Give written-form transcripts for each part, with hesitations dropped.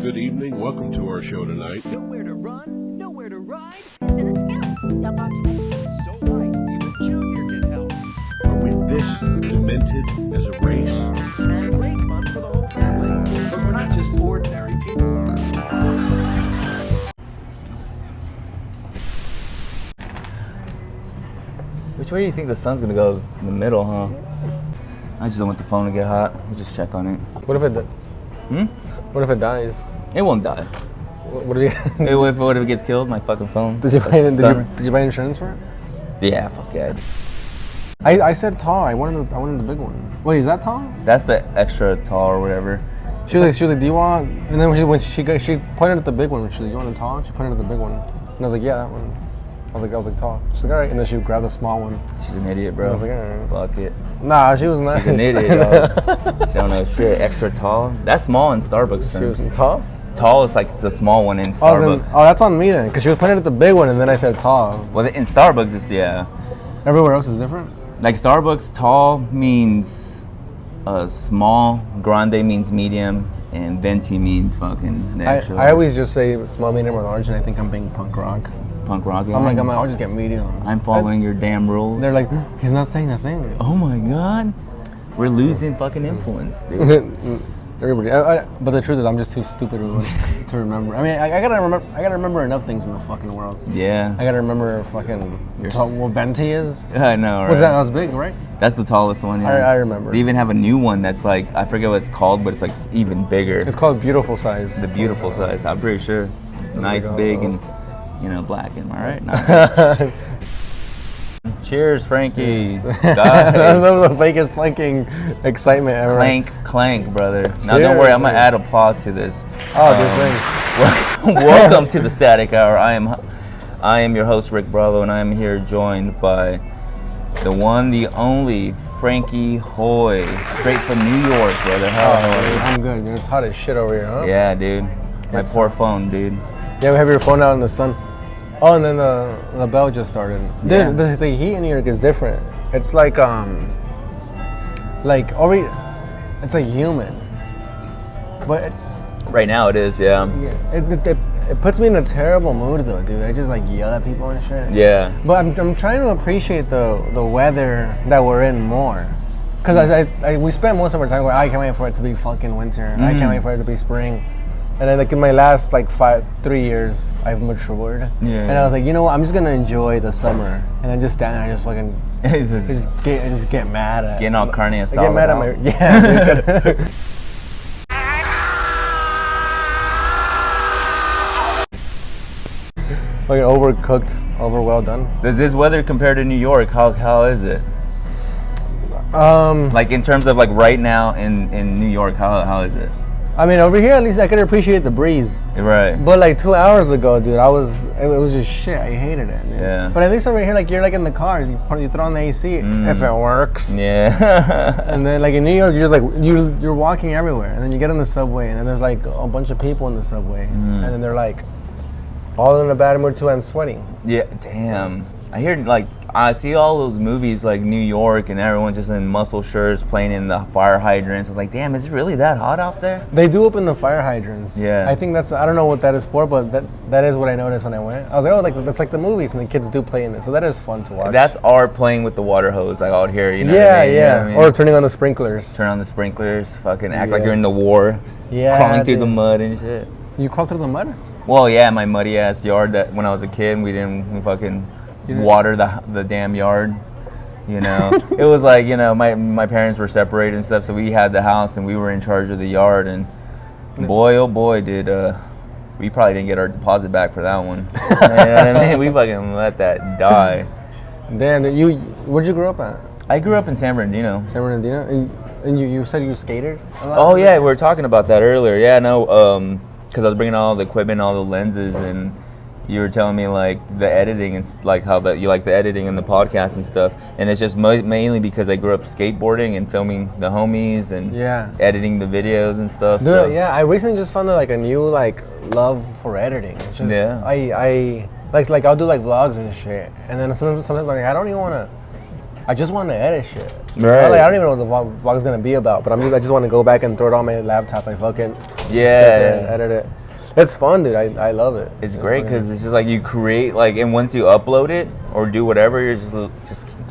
Good evening. Welcome to our show tonight. Nowhere to run, nowhere to ride. To the scout. Step on to So right, even Junior can help. Are we this demented as a race? And great fun for the whole family. Because we're not just ordinary people. Which way do you think the sun's gonna go? In the middle, huh? I just don't want the phone to get hot. We'll just check on it. What if it? What if it dies? It won't die. What if What if it gets killed? My fucking phone. Did you buy insurance for it? Yeah, fuck yeah. I said tall. I wanted the big one. Wait, is that tall? That's the extra tall or whatever. She was like, do you want? And then when she pointed at the big one. She was like, you want the tall? She pointed at the big one, and I was like, yeah, that one. I was like tall. She's like, all right. And then she grabbed the small one. She's an idiot, bro. I was like, all right. Fuck it. Nah, she was nice. She's an idiot, dog. She don't know shit. Extra tall. That's small in Starbucks terms. She was tall? Tall is like the small one in Starbucks. Oh, that's on me then, because she was pointing at the big one, and then I said tall. Well, in Starbucks, it's yeah. Everywhere else is different? Like Starbucks, tall means small, grande means medium, and venti means fucking natural. I always just say small, medium, or large, and I think I'm being punk rock. Punk rock. I'm like, I'll just get medium. I'm following your damn rules. They're like, he's not saying a thing. Oh my god, we're losing fucking influence, dude. Everybody, but the truth is, I'm just too stupid to remember. I mean, I gotta remember enough things in the fucking world. Yeah. I gotta remember what venti is. I know, right? That was big, right? That's the tallest one. Yeah. I remember. They even have a new one that's like, I forget what it's called, but it's like even bigger. It's called beautiful size. The beautiful size. I'm pretty sure. Nice, big, and black. Am I right? Nice. Cheers, Frankie. That was the fakest clanking excitement ever. Clank, brother. Now don't worry, I'm gonna add applause to this. Oh, dude, thanks. Welcome to the Static Hour. I am your host, Rick Bravo, and I am here joined by the one, the only Frankie Hoy, straight from New York, brother. How are you? I'm good, dude. It's hot as shit over here, huh? Yeah, dude. My poor phone, dude. Yeah, we have your phone out in the sun. Oh, and then the bell just started. Dude, Yeah. the heat in New York is different. It's like it's like humid. But Right now it is, yeah. it puts me in a terrible mood though, dude. I just like yell at people and shit. Yeah. But I'm trying to appreciate the weather that we're in more. Cause we spent most of our time going, I can't wait for it to be fucking winter. I can't wait for it to be spring. And then like in my last 3 years, I've matured. Yeah. And I was like, you know what? I'm just gonna enjoy the summer. And then just stand there and just fucking just get mad at. Getting all carne asada. I get mad at my yeah. Fucking overcooked, over well done. Does this weather compare to New York? How is it? Like in terms of like right now in New York, how is it? I mean, over here at least I could appreciate the breeze. Right. But like 2 hours ago, dude, it was just shit. I hated it. Dude. Yeah. But at least over here, like you're like in the car, you throw on the AC if it works. Yeah. And then like in New York, you're just like you're walking everywhere, and then you get in the subway, and then there's like a bunch of people in the subway, and then they're like all in a bad mood too and sweating. Yeah. Damn. I hear like I see all those movies like New York and everyone's just in muscle shirts playing in the fire hydrants. I was like, damn, is it really that hot out there? They do open the fire hydrants. Yeah. I think I don't know what that is for, but that is what I noticed when I went. I was like, oh, like that's like the movies, and the kids do play in it, so that is fun to watch. That's our playing with the water hose like out here, you know yeah, what I mean? yeah. You know what I mean? Or turning on the sprinklers. Turn on the sprinklers, fucking act like you're in the war. Yeah. Crawling through the dude. mud and shit. You crawled through the mud? Well, yeah, my muddy ass yard that when I was a kid, we fucking water the damn yard. You know, it was like, you know, my parents were separated and stuff, so we had the house and we were in charge of the yard, and boy, oh boy, did we probably didn't get our deposit back for that one. You know what I mean? We fucking let that die. Damn, where'd you grow up at? I grew up in San Bernardino. San Bernardino? And you said you skated a lot? Oh yeah, we were talking about that earlier. Yeah, no, because I was bringing all the equipment, all the lenses, and you were telling me like the editing and like how you like the editing and the podcast and stuff, and it's just mainly because I grew up skateboarding and filming the homies and editing the videos and stuff. Dude, so. yeah, I recently just found like a new like love for editing. It's just, I like I'll do like vlogs and shit, and then sometimes like I don't even want to I just want to edit shit. Right. Like, I don't even know what the vlog is gonna be about, but I just want to go back and throw it on my laptop and fucking sit there and edit it. It's fun, dude. I love it. It's great because it's just like you create like, and once you upload it or do whatever, you're just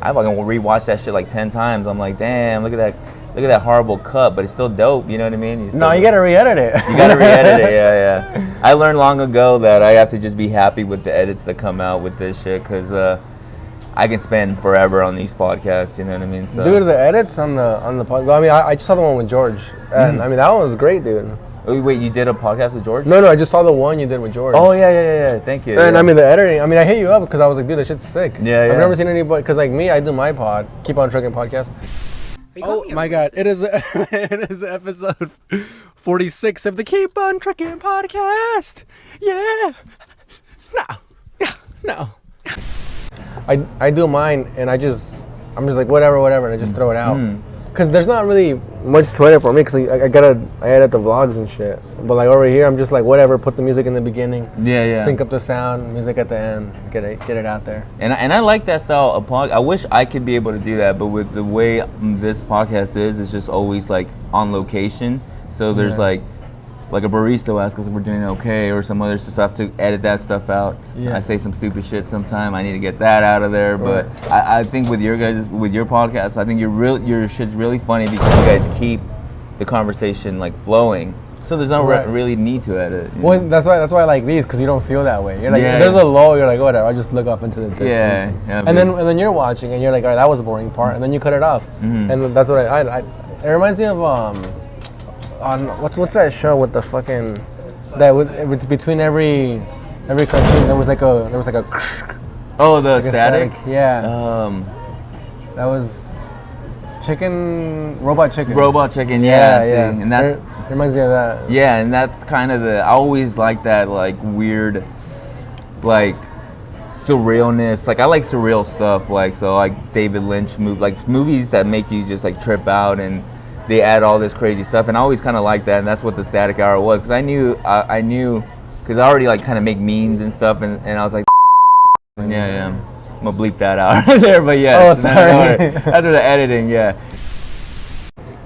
I fucking will rewatch that shit like 10 times. I'm like, damn, look at that horrible cut, but it's still dope. You know what I mean? You gotta re-edit it. You gotta re-edit it. Yeah. I learned long ago that I have to just be happy with the edits that come out with this shit because I can spend forever on these podcasts. You know what I mean? So. Dude, the edits on the podcast. I mean, I just saw the one with George, and I mean that one was great, dude. Oh, wait, you did a podcast with George? No, I just saw the one you did with George. Oh yeah. Thank you. And I mean the editing. I mean, I hit you up because I was like, dude, that shit's sick. Yeah. I've never seen anybody because like me, I do my pod, Keep on Trucking podcast. Oh my God! It is episode 46 of the Keep on Trucking podcast. Yeah. No. I do mine, and I'm just like whatever, and I just throw it out. Cause there's not really much to edit for me, cause I edit the vlogs and shit. But like over here, I'm just like whatever. Put the music in the beginning. Yeah. Sync up the sound, music at the end. Get it out there. And I like that style of podcast. I wish I could be able to do that, but with the way this podcast is, it's just always like on location. So there's like a barista will ask us if we're doing okay, or some other stuff. So I have to edit that stuff out. Yeah. I say some stupid shit sometime. I need to get that out of there. Right. But I think with your podcast, I think your shit's really funny because you guys keep the conversation like flowing. So there's no really need to edit. Well, that's why I like these, because you don't feel that way. You're like, there's a lull. You're like, whatever. I just look off into the distance. Yeah. And then you're watching, and you're like, all right, that was a boring part, and then you cut it off. And that's what it reminds me of on what's that show with the fucking it's between every cartoon there was like a Oh, the like static? Yeah. That was Robot Chicken. Robot Chicken, yeah. See, and that's it reminds me of that. Yeah, and that's kind of I always like that like weird like surrealness. Like I like surreal stuff, like so like David Lynch movies that make you just like trip out, and they add all this crazy stuff, and I always kind of like that, and that's what the Static Hour was, because I knew because I already like kind of make memes and stuff, and I was like, yeah, I'm gonna bleep that out there, but yeah. Oh, sorry. That's for the editing, yeah.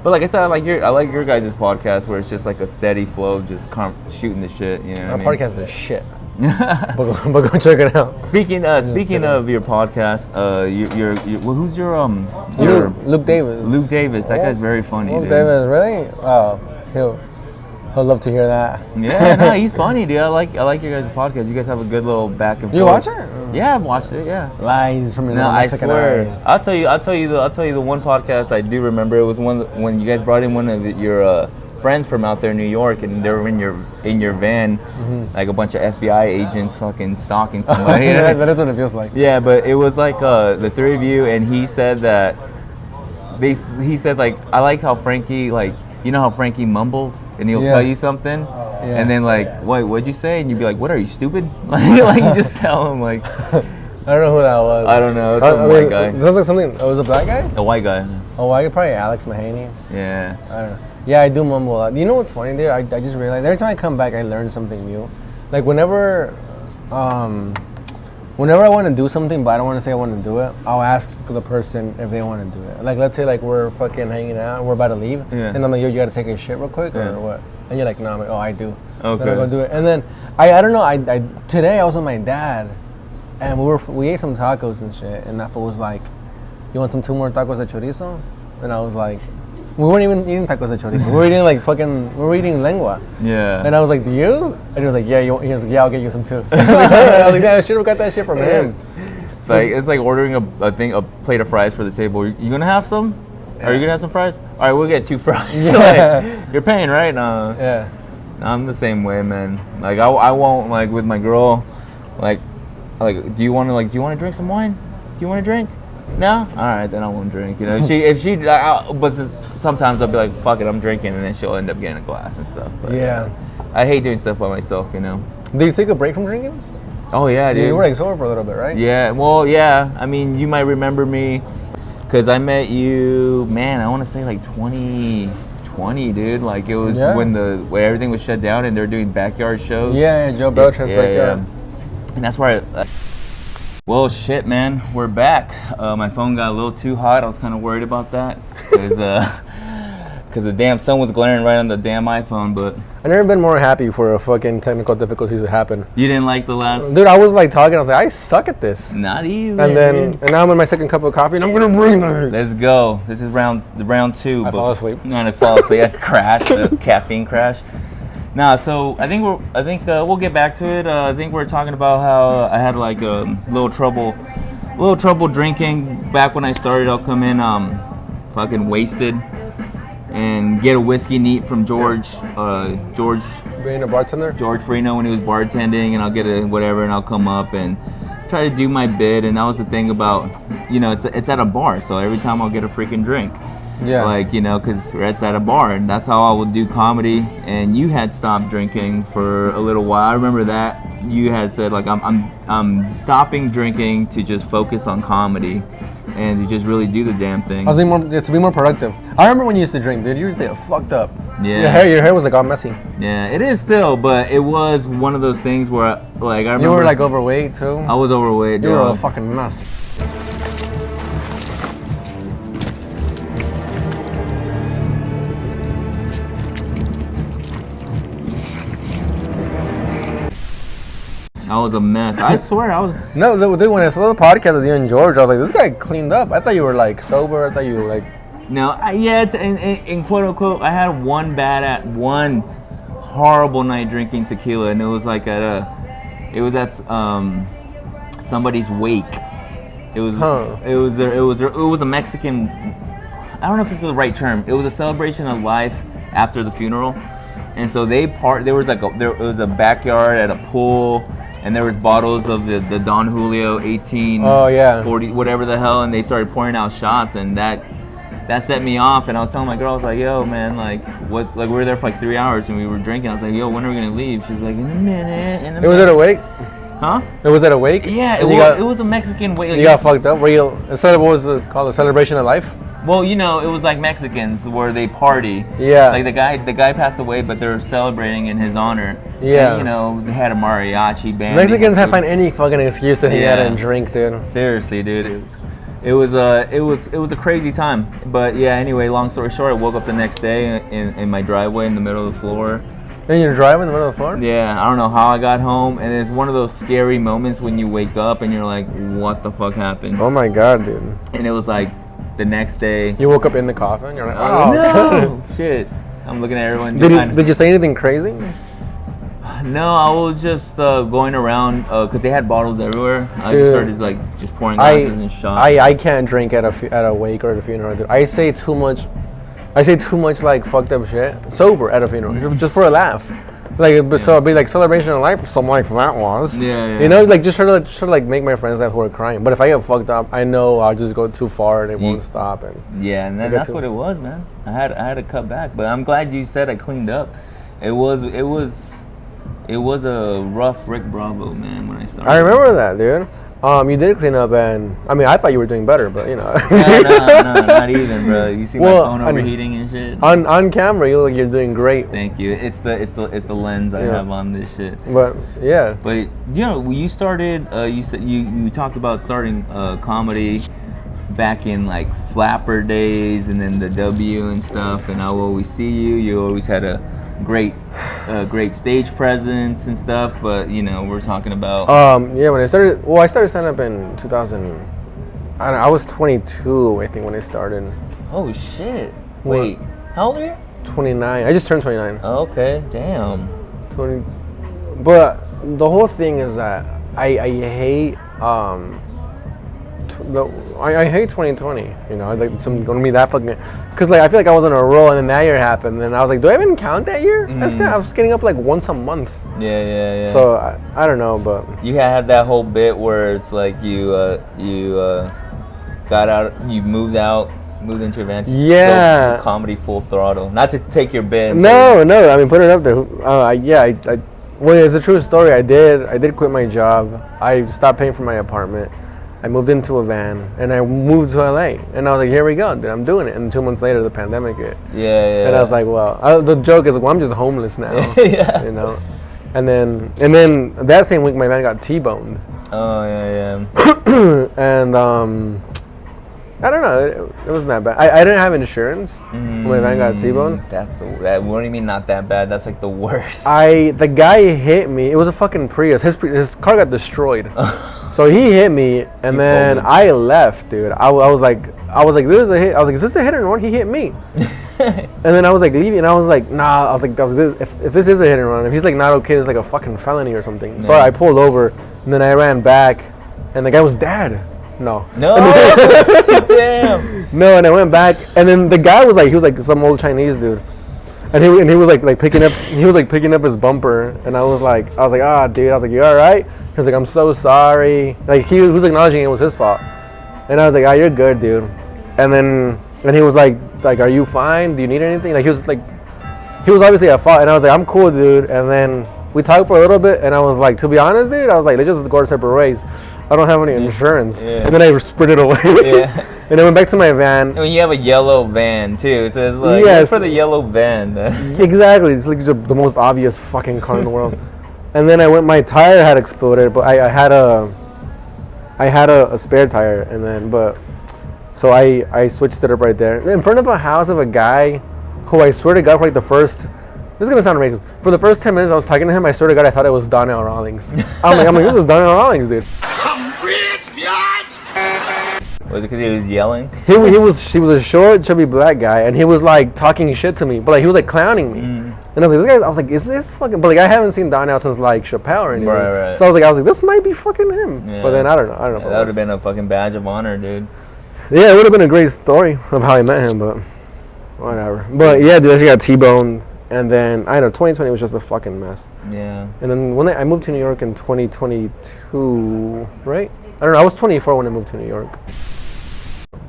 But like I said, I like your guys' podcast where it's just like a steady flow, just shooting the shit. You know, our podcast is shit. but go check it out. Speaking of your podcast, who's your Luke Davis. Luke Davis, that guy's very funny. Luke dude. Davis, really? Oh, he'll love to hear that. Yeah, no, he's funny, dude. I like your guys' podcast. You guys have a good little back and forth. You watch it? Yeah, I've watched it. Yeah. Lies from your No, I swear. eyes. I'll tell you the one podcast I do remember. It was when you guys brought in one of your friends from out there in New York, and they were in your van, like a bunch of FBI agents fucking stalking somebody. Yeah, that is what it feels like. Yeah, but it was like the three of you, and he said that he said like, I like how Frankie, like, you know how Frankie mumbles and he'll tell you something, and then like, what'd you say? And you'd be like, what, are you stupid? like you just tell him like. I don't know who that was. I don't know. It was some white guy. It sounds like something. It was a black guy. A white guy. Oh, I could probably Alex Mahaney. Yeah. I don't know. Yeah, I do mumble a lot. You know what's funny, dude? I just realized every time I come back, I learn something new. Like whenever I want to do something, but I don't want to say I want to do it, I'll ask the person if they want to do it. Like let's say like we're fucking hanging out, and we're about to leave, and I'm like, yo, you got to take a shit real quick or what? And you're like, no. I'm like, oh, I do. Okay. Then I go do it, and then I don't know. Today I was with my dad, and we ate some tacos and shit, and that fool was like, you want two more tacos de chorizo? And I was like, we weren't even eating tacos de chorizo. We were eating lengua. Yeah. And I was like, do you? And he was like, yeah. He was like, yeah, I'll get you some too. I was like, damn, I should have got that shit from him. Like it's like ordering a plate of fries for the table. You gonna have some? Are you gonna have some fries? All right, we'll get 2 fries. Yeah. Like, you're paying, right? Yeah. I'm the same way, man. Like I won't, like with my girl, like do you want to drink some wine? Do you want to drink? No? All right, then I won't drink. You know, but sometimes I'll be like, fuck it, I'm drinking, and then she'll end up getting a glass and stuff. But, yeah. I hate doing stuff by myself, you know. Did you take a break from drinking? Oh yeah, dude. You were like sober for a little bit, right? Yeah. Well, yeah. I mean, you might remember me, cause I met you, man. I want to say like 2020, dude. Like it was when everything was shut down and they're doing backyard shows. Yeah, Joe Belcher's backyard. And that's where Well, shit, man, we're back. My phone got a little too hot. I was kind of worried about that because the damn sun was glaring right on the damn iPhone. But I've never been more happy for a fucking technical difficulties that happened. you didn't like the last. Dude, I was like talking. I was like, I suck at this. Not even. And now I'm in my second cup of coffee, and I'm gonna bring it. Let's go. This is round 2. I fall asleep. No, I fall asleep. I crash. The caffeine crash. Nah, so I think we'll get back to it. I think we're talking about how I had like a little trouble drinking back when I started. I'll come in fucking wasted and get a whiskey neat from George Being a bartender. George Freno when he was bartending, and I'll get a whatever, and I'll come up and try to do my bit. And that was the thing about, it's at a bar, so every time I'll get a freaking drink. Yeah. Like, because it's at a bar, and that's how I would do comedy. And you had stopped drinking for a little while. I remember that you had said like I'm stopping drinking to just focus on comedy and to just really do the damn thing. I was to be more productive. I remember when you used to drink, dude. You used to get fucked up. Yeah. Your hair was like all messy. Yeah, it is still, but it was one of those things where like I remember You were like overweight too. I was overweight. You were dog. a fucking mess. I was a mess. I swear I was. No, dude, when I saw the podcast with you and George, I was like, this guy cleaned up. I thought you were like sober. I thought you were like. No, in quote unquote, I had one horrible night drinking tequila, and it was like at somebody's wake. It was a Mexican. I don't know if this is the right term. It was a celebration of life after the funeral, and so there was a backyard at a pool. And there was bottles of the Don Julio 18, 40, whatever the hell, and they started pouring out shots, and that set me off. And I was telling my girl, I was like, yo, man, like, what? Like, we were there for like 3 hours, and we were drinking. I was like, yo, when are we gonna leave? She was like, in a minute. It was at a wake? Huh? It was at a wake? Yeah, it was a Mexican wake. You got fucked up? What was it called? A celebration of life? Well, it was like Mexicans where they party. Yeah. Like the guy passed away, but they're celebrating in his honor. Yeah. And, they had a mariachi band. Mexicans find any fucking excuse to hang out and drink, dude. Seriously, dude. It was a crazy time. But yeah, anyway, long story short, I woke up the next day in my driveway in the middle of the floor. And you're driving in the middle of the floor? Yeah, I don't know how I got home, and it's one of those scary moments when you wake up and you're like, what the fuck happened? Oh my god, dude. And it was like the next day. You woke up in the coffin? You're like, Oh no! Shit. I'm looking at everyone. Did you say anything crazy? No, I was just going around because they had bottles everywhere. I just started just pouring glasses and shots. I can't drink at a wake or at a funeral, dude. I say too much like fucked up shit sober at a funeral, just for a laugh. So it'd be like celebration of life or something like that was. Yeah. Like just try to make my friends laugh who are crying. But if I get fucked up, I know I'll just go too far and it won't stop. And that's what it was, man. I had to cut back, but I'm glad you said I cleaned up. It was a rough Rick Bravo, man, when I started. I remember that, dude. You did clean up, and I mean, I thought you were doing better, but No, not even, bro. You see my phone overheating and shit. On camera, you look like you're doing great. Thank you. It's the lens I have on this shit. But yeah. But you started. You said you talked about starting comedy back in like Flapper days, and then the W and stuff. And I will always see you. You always had a great stage presence and stuff, but we're talking about when I started stand up in 2000. I was 22, I think, when I started. Oh shit. Wait, how old are you? 29. I just turned 29. Okay, damn. 20. But the whole thing is that I hate I hate 2020. Like it's gonna be that fucking, because like I feel like I was on a roll, and then that year happened, and I was like, do I even count that year? I was getting up like once a month. Yeah. So I don't know, but you had that whole bit where it's like you got out, you moved into your van. Yeah. Comedy full throttle. Not to take your bit. No. I mean, put it up there. Well, it's a true story. I did quit my job. I stopped paying for my apartment. I moved into a van, and I moved to LA, and I was like, here we go, dude, I'm doing it. And 2 months later, the pandemic hit. Yeah. And I was like, well, the joke is, well, I'm just homeless now. Yeah. And then that same week, my van got T-boned. Oh yeah. And I don't know. It wasn't that bad. I didn't have insurance when my van got T-boned. What do you mean not that bad? That's like the worst. The guy hit me. It was a fucking Prius. His car got destroyed. So he hit me, and then I left, dude. I was like, this is a hit. I was like, is this a hit or run? He hit me. And then I was like leaving, and I was like, nah. I was like, if this is a hit and run, if he's like not okay, it's like a fucking felony or something. So I pulled over, and then I ran back, and the guy was dead. No. Damn. No, and I went back, and then the guy was like some old Chinese dude, and he was like picking up his bumper, and I was like, ah, dude, I was like, you all right? He was like, I'm so sorry. Like he was acknowledging it was his fault, and I was like, ah, you're good, dude. And he was like, are you fine? Do you need anything? Like he was obviously at fault, and I was like, I'm cool, dude. And then we talked for a little bit, and I was like, to be honest, dude, I was like, let's just go our separate ways. I don't have any insurance. Yeah. And then I sprinted away. Yeah. And I went back to my van. And you have a yellow van, too, so it's like, yes, for the yellow van. Exactly. It's like the most obvious fucking car in the world. And then my tire had exploded, but I had a spare tire, and then, so I switched it up right there. In front of a house of a guy who I swear to God for like the first, this is going to sound racist. For the first 10 minutes I was talking to him, I swear to God I thought it was Donnell Rawlings. I'm like, this is Donnell Rawlings, dude. Was it because he was yelling? He was a short, chubby black guy, and he was like talking shit to me, but like he was like clowning me. And I was like, is this fucking? But like I haven't seen Donnell since like Chappelle or anything. Right. So I was like, this might be fucking him. Yeah. But then I don't know. That would have been a fucking badge of honor, dude. Yeah, it would have been a great story of how I met him, but whatever. But yeah, dude, I got T-boned. And then, I don't know, 2020 was just a fucking mess. Yeah. And then when I moved to New York in 2022, right? I don't know, I was 24 when I moved to New York.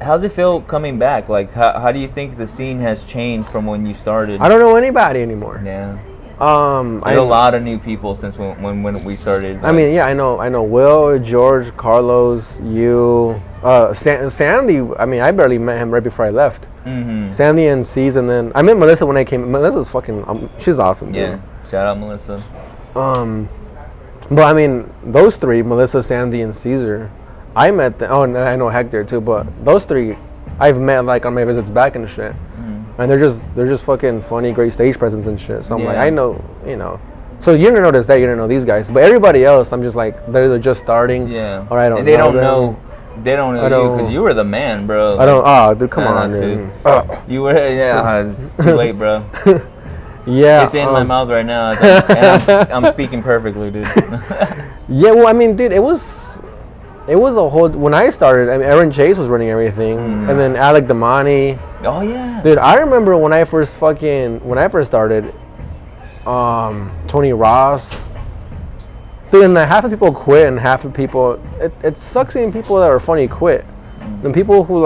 How's it feel coming back? Like, how do you think the scene has changed from when you started? I don't know anybody anymore. Yeah. There's a lot of new people since when we started. Like, I mean, yeah, I know Will, George, Carlos, you, Sandy. I mean, I barely met him right before I left. Mm-hmm. Sandy and C's, and then I met Melissa when I came. Melissa's fucking, she's awesome. Yeah, shout out Melissa. But I mean, those three, Melissa, Sandy, and Caesar, I met them. Oh, and I know Hector too. But those three, I've met like on my visits back and shit. And they're just fucking funny, great stage presence and shit. So I'm like, I know, you know. So you didn't notice that, you didn't know these guys. But everybody else, I'm just like, they're just starting. Yeah. Or I don't know. They don't know you because you were the man, bro. I don't. Oh, dude, come on, dude. You were. Yeah, it's too late, bro. Yeah. It's in my mouth right now, and I'm speaking perfectly, dude. Yeah. Well, I mean, dude, it was a whole. When I started, I mean, Aaron Chase was running everything, and then Alec Damani. Oh yeah. Dude, I remember when I first started, Tony Ross. Dude, and half the people quit, and half the people. It sucks seeing people that are funny quit, and people who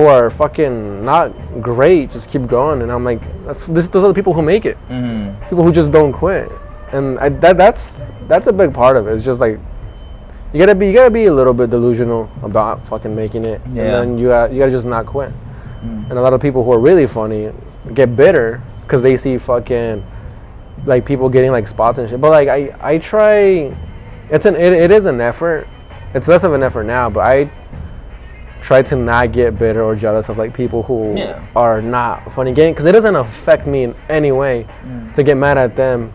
are fucking not great just keep going. And I'm like, those are the people who make it. People who just don't quit, and that's a big part of it. It's just like. You gotta be a little bit delusional about fucking making it, and then you gotta just not quit. And a lot of people who are really funny get bitter because they see fucking like people getting like spots and shit. But like I try, it is an effort. It's less of an effort now, but I try to not get bitter or jealous of like people who are not funny getting, because it doesn't affect me in any way to get mad at them.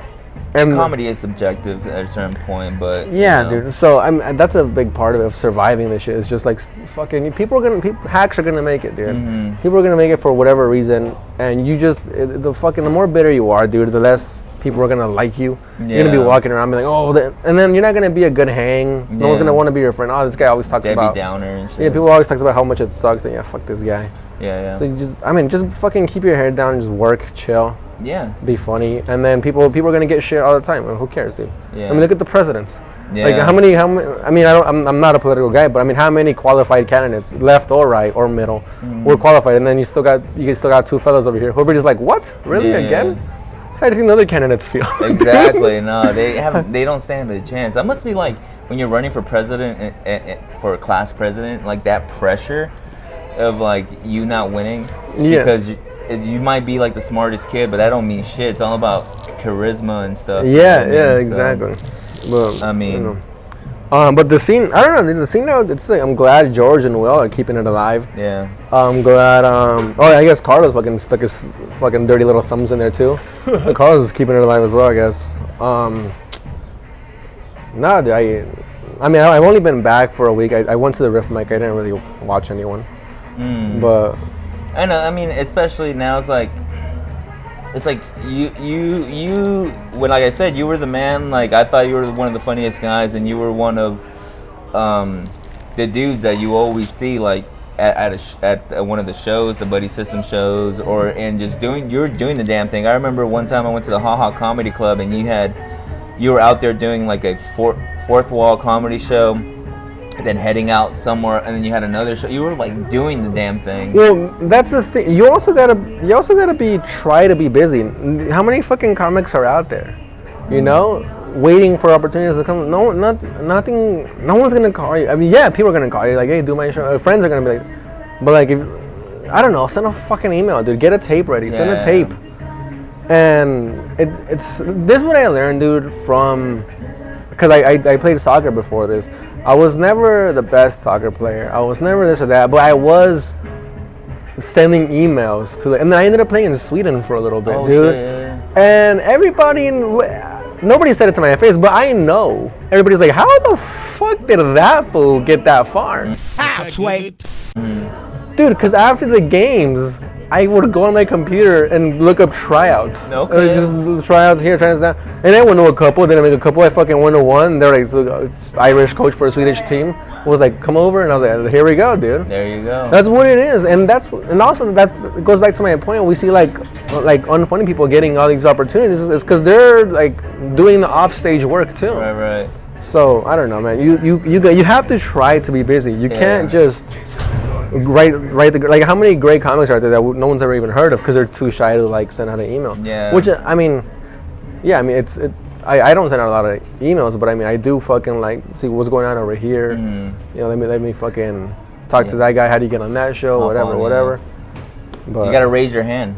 And comedy is subjective at a certain point, but dude. So that's a big part of surviving this shit. It's just like fucking hacks are gonna make it, dude. People are gonna make it for whatever reason, and you just the more bitter you are, dude, the less people are gonna like you. You're gonna be walking around, be like, and then you're not gonna be a good hang. No one's gonna want to be your friend. Oh, this guy always talks about Debbie Downer and shit. Yeah, people always talks about how much it sucks, and fuck this guy. Yeah. So you just fucking keep your head down and just work, chill. Yeah. Be funny, and then people are gonna get shit all the time. Who cares, dude? Yeah. I mean, look at the presidents. Yeah. Like how many? I mean, I'm not a political guy, but I mean, how many qualified candidates, left or right or middle, were qualified, and then you still got two fellows over here who are just like, what? Really again? How do you think the other candidates feel? Exactly. No, they don't stand a chance. That must be like when you're running for president, for a class president, like that pressure of like you not winning because. You might be like the smartest kid, but that don't mean shit. It's all about charisma and stuff. Yeah, exactly. Well, I mean, But the scene, I don't know, the scene now, it's like, I'm glad George and Will are keeping it alive. Yeah. I'm glad, I guess Carlos fucking stuck his fucking dirty little thumbs in there too. But Carlos is keeping it alive as well, I guess. No, dude, I mean, I've only been back for a week. I went to the Rift mic. I didn't really watch anyone. But I know. I mean, especially now, it's like you. When, like I said, you were the man. Like, I thought you were one of the funniest guys, and you were one of the dudes that you always see, like at one of the shows, the Buddy System shows, and just you were doing the damn thing. I remember one time I went to the Ha Ha Comedy Club, and you were out there doing like a fourth wall comedy show, and then heading out somewhere, and then you had another show. You were like doing the damn thing. Well, that's the thing. You also gotta try to be busy. How many fucking comics are out there? You know, waiting for opportunities to come. No, nothing. No one's gonna call you. I mean, yeah, people are gonna call you. Like, hey, do my show. Friends are gonna be like, but like, if I don't know, send a fucking email, dude. Get a tape ready. Send a tape. And it's this is what I learned, dude, from, because I played soccer before this. I was never the best soccer player. I was never this or that, but I was sending emails to, and then I ended up playing in Sweden for a little bit, dude. Shit. And nobody said it to my face, but I know. Everybody's like, how the fuck did that fool get that far? Dude, because after the games, I would go on my computer and look up tryouts. Okay. Just tryouts here, tryouts there. And I went to a couple, then I make a couple. I fucking went to one. They're like, so, Irish coach for a Swedish team was like, come over. And I was like, here we go, dude. There you go. That's what it is. And also that goes back to my point. We see like unfunny people getting all these opportunities. It's because they're like doing the offstage work too. Right. So I don't know, man. You have to try to be busy. You can't just write like how many great comics are there that no one's ever even heard of because they're too shy to like send out an email. Yeah. Which I mean, yeah. I mean, I don't send out a lot of emails, but I mean, I do fucking like see what's going on over here. You know, let me fucking talk to that guy. How do you get on that show? Whatever. But You gotta raise your hand.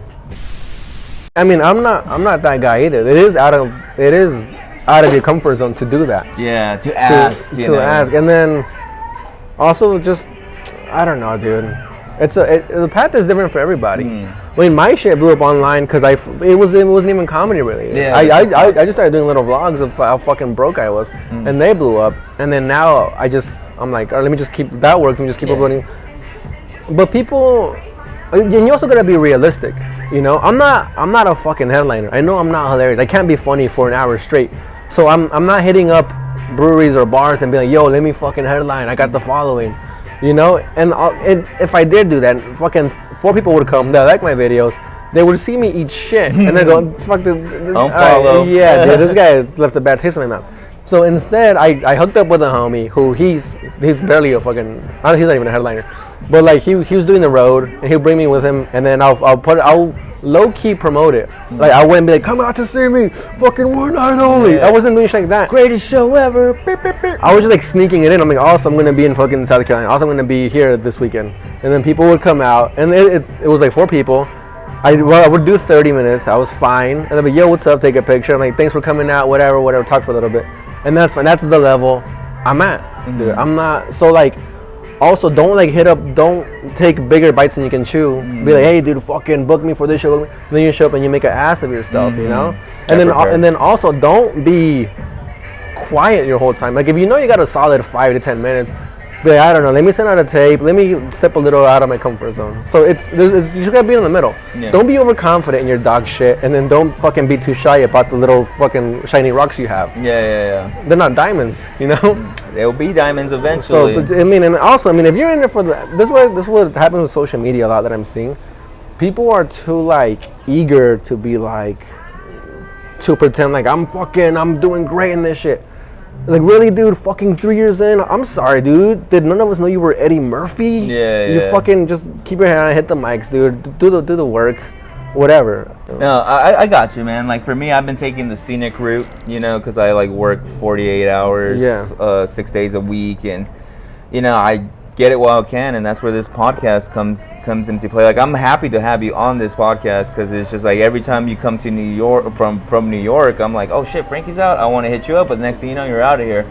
I mean, I'm not that guy either. It is out of your comfort zone to do that. Yeah, to ask. To ask, and then also just, I don't know, dude. The path is different for everybody. I mean, my shit blew up online because it wasn't even comedy really. Yeah. I just started doing little vlogs of how fucking broke I was, and they blew up. And then now I'm like, all right, let me just keep that works. Let me just keep uploading. But people, and you also gotta be realistic. You know, I'm not a fucking headliner. I know I'm not hilarious. I can't be funny for an hour straight. So I'm not hitting up breweries or bars and being like, yo, let me fucking headline. I got the following. You know, and if I did do that, fucking 4 people would come that like my videos. They would see me eat shit and then go, fuck this. Unfollow. Yeah, dude, this guy has left a bad taste in my mouth. So instead, I hooked up with a homie who he's barely a fucking, he's not even a headliner, but like he was doing the road and he'll bring me with him, and then I'll low-key promote it. Like, I wouldn't be like, come out to see me, fucking one night only. I wasn't doing shit like that. Greatest show ever. I was just like sneaking it in. I'm like, also I'm gonna be in fucking South Carolina. Also I'm gonna be here this weekend. And then people would come out, and it was like 4 people. I would do 30 minutes. I was fine. And they'd be, yo, what's up? Take a picture. I'm like, thanks for coming out. Whatever. Talk for a little bit. And that's fine. That's the level I'm at. Dude, I'm not so like. Also, don't take bigger bites than you can chew. Be like, hey, dude, fucking book me for this show. Then you show up and you make an ass of yourself, you know? And then also, don't be quiet your whole time. Like, if you know you got a solid 5 to 10 minutes, be like, I don't know, let me send out a tape. Let me step a little out of my comfort zone. So you just gotta be in the middle. Yeah. Don't be overconfident in your dog shit, and then don't fucking be too shy about the little fucking shiny rocks you have. Yeah. They're not diamonds, you know? They'll be diamonds eventually. So, I mean, if you're in there for this is what happens with social media a lot that I'm seeing. People are too like eager to be like, to pretend like I'm doing great in this shit. It's like, really, dude, fucking 3 years in, I'm sorry, dude. Did none of us know you were Eddie Murphy? Yeah. You fucking just keep your hand on, hit the mics, dude. Do the work, whatever. No, I got you, man. Like, for me, I've been taking the scenic route, you know, because I like work 48 hours, 6 days a week, and you know, I get it while I can, and that's where this podcast comes into play. Like, I'm happy to have you on this podcast because it's just like every time you come to New York from New York, I'm like, oh shit, Frankie's out. I want to hit you up, but the next thing you know, you're out of here.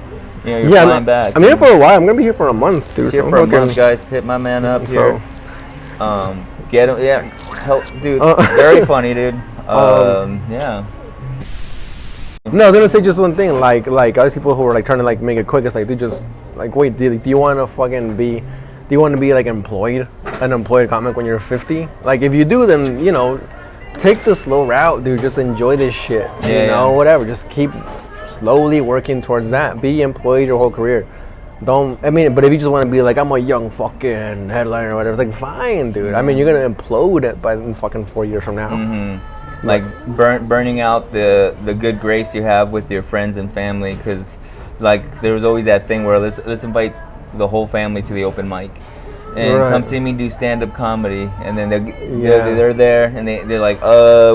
You know, you're Yeah, flying back. I'm here for a while. I'm gonna be here for a month, dude. He's here so for a fucking- month, guys. Hit my man up So- here. Get him, yeah. Help, dude. Very funny, dude. Yeah. No, I was gonna say just one thing. Like other people who are like trying to like make it quick. It's like, dude, just like wait. Do you want to fucking be? Do you want to be like employed, an employed comic when you're 50? Like if you do, then you know, take the slow route, dude. Just enjoy this shit. Yeah, you know, yeah. whatever. Just keep slowly working towards that. Be employed your whole career. Don't. I mean, but if you just want to be like, I'm a young fucking headliner or whatever, it's like fine, dude. I mean, you're gonna implode it by in fucking 4 years from now. Like burning out the good grace you have with your friends and family, because like there was always that thing where let's invite the whole family to the open mic and Right. come see me do stand-up comedy, and then Yeah. they're there and they're like,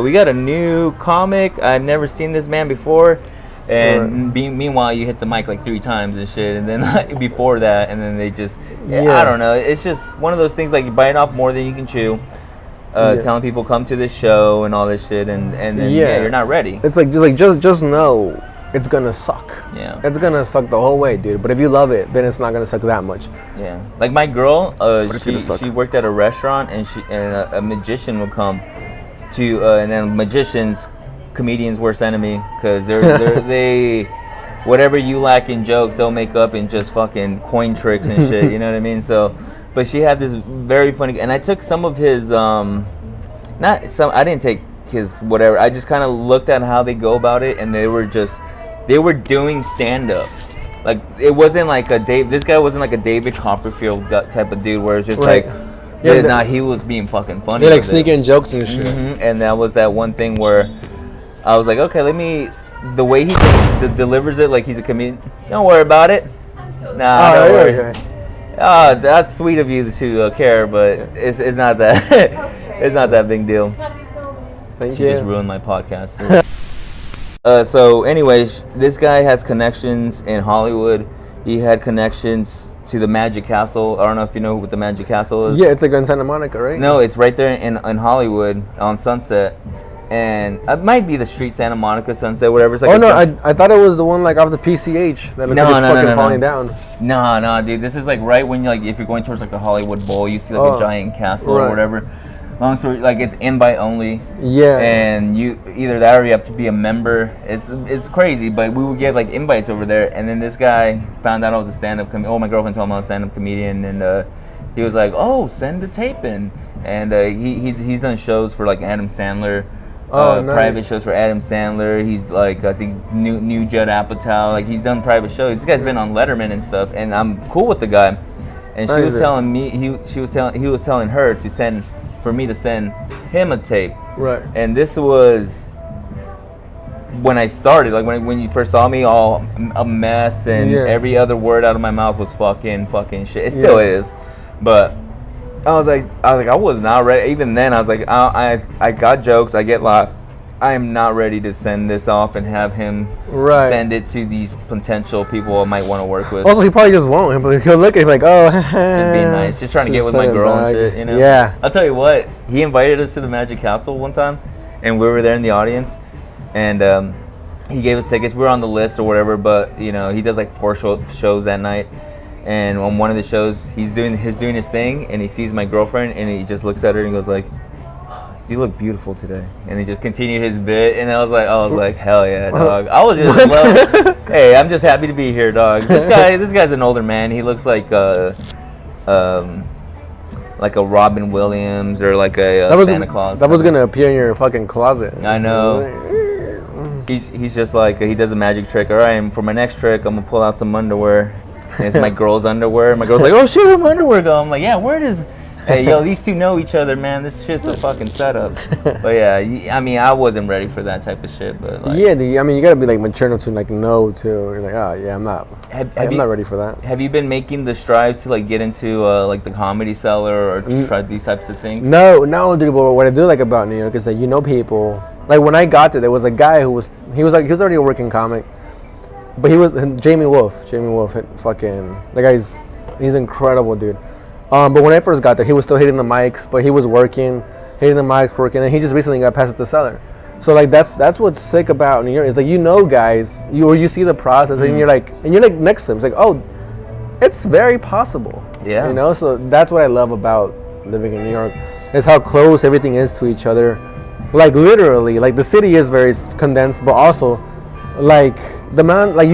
we got a new comic, I've never seen this man before, and meanwhile you hit the mic like 3 times and shit, and then like, before that, and then they just I don't know, it's just one of those things like you bite off more than you can chew. Telling people come to this show and all this shit, and then you're not ready. It's like just know it's gonna suck. Yeah. It's gonna suck the whole way, dude. But if you love it, then it's not gonna suck that much. Yeah, like my girl, it's gonna suck. she worked at a restaurant, and a magician would come to, and then magicians, comedians' worst enemy, because they whatever you lack in jokes, they'll make up in just fucking coin tricks and shit. You know what I mean? So. But she had this very funny, and I took some of his, I didn't take his whatever. I just kind of looked at how they go about it, and they were doing stand up. Like it wasn't like this guy wasn't like a David Copperfield type of dude where it's just Right. like, he was being fucking funny. They like with it. sneaking jokes and shit. And that was that one thing where I was like, okay, the way he delivers it, like he's a comedian. Don't worry about it. Nah, don't worry. Oh, that's sweet of you to care, but it's not that it's not that big deal. Thank You you. just ruined my podcast. So, anyways, this guy has connections in Hollywood. He had connections to the Magic Castle. I don't know if you know what the Magic Castle is. Yeah, it's like in Santa Monica, right? No, it's right there in Hollywood on Sunset. And it might be the street Santa Monica, Sunset, whatever. It's like I thought it was the one like off the PCH that looks like it's fucking falling down. No, dude. This is like right when you like if you're going towards like the Hollywood Bowl, you see like a giant castle or whatever. Long story, like it's invite only. Yeah. And you either that or you have to be a member. It's crazy, but we would get like invites over there. And then this guy found out I was a stand-up comedian. Oh, my girlfriend told me I was a stand-up comedian, and he was like, "Oh, send the tape in." And he's done shows for like Adam Sandler. Nice. Private shows for Adam Sandler. He's like, I think new Judd Apatow. Like he's done private shows. This guy's been on Letterman and stuff, and I'm cool with the guy. And she was telling me he was telling her to send him a tape. Right. And this was when I started, like when you first saw me, all a mess, and every other word out of my mouth was fucking shit. It still is, but. I was like, I was not ready. Even then, I was like, I got jokes, I get laughs. I am not ready to send this off and have him send it to these potential people I might want to work with. Also, he probably just won't. He'll look at it like, oh, just being nice, just trying to get with my girl and shit, you know. Yeah. I'll tell you what, he invited us to the Magic Castle one time, and we were there in the audience, and he gave us tickets. We were on the list or whatever, but you know, he does like 4 shows that night. And on one of the shows, he's doing his thing, and he sees my girlfriend, and he just looks at her and goes like, "You look beautiful today." And he just continued his bit, and I was like, "Hell yeah, dog!" I was just, hey, I'm just happy to be here, dog. This guy's an older man. He looks like a Robin Williams or like a Santa Claus. That was gonna appear in your fucking closet. I know. He's just like he does a magic trick. All right, and for my next trick, I'm gonna pull out some underwear. And it's my girl's underwear. My girl's like, "Oh shit, where'd my underwear go?" I'm like, "Yeah, where does?" Hey, yo, these two know each other, man. This shit's a fucking setup. But yeah, I mean, I wasn't ready for that type of shit. But like, yeah, dude. I mean, you gotta be like mature enough to like know too. You're like, oh yeah, I'm not ready for that. Have you been making the strives to like get into like the Comedy Cellar or try these types of things? No, dude. But what I do like about New York is that you know people. Like when I got there was a guy who was already a working comic. But he was Jamie Wolf, fucking the guy's he's incredible, dude. But when I first got there, he was still hitting the mics, but he was working, and he just recently got past the cellar. So like that's what's sick about New York is like guys you see the process and you're like next to them. It's like, oh, it's very possible. Yeah. You know, so that's what I love about living in New York is how close everything is to each other. Like literally, like the city is very condensed, but also like the man like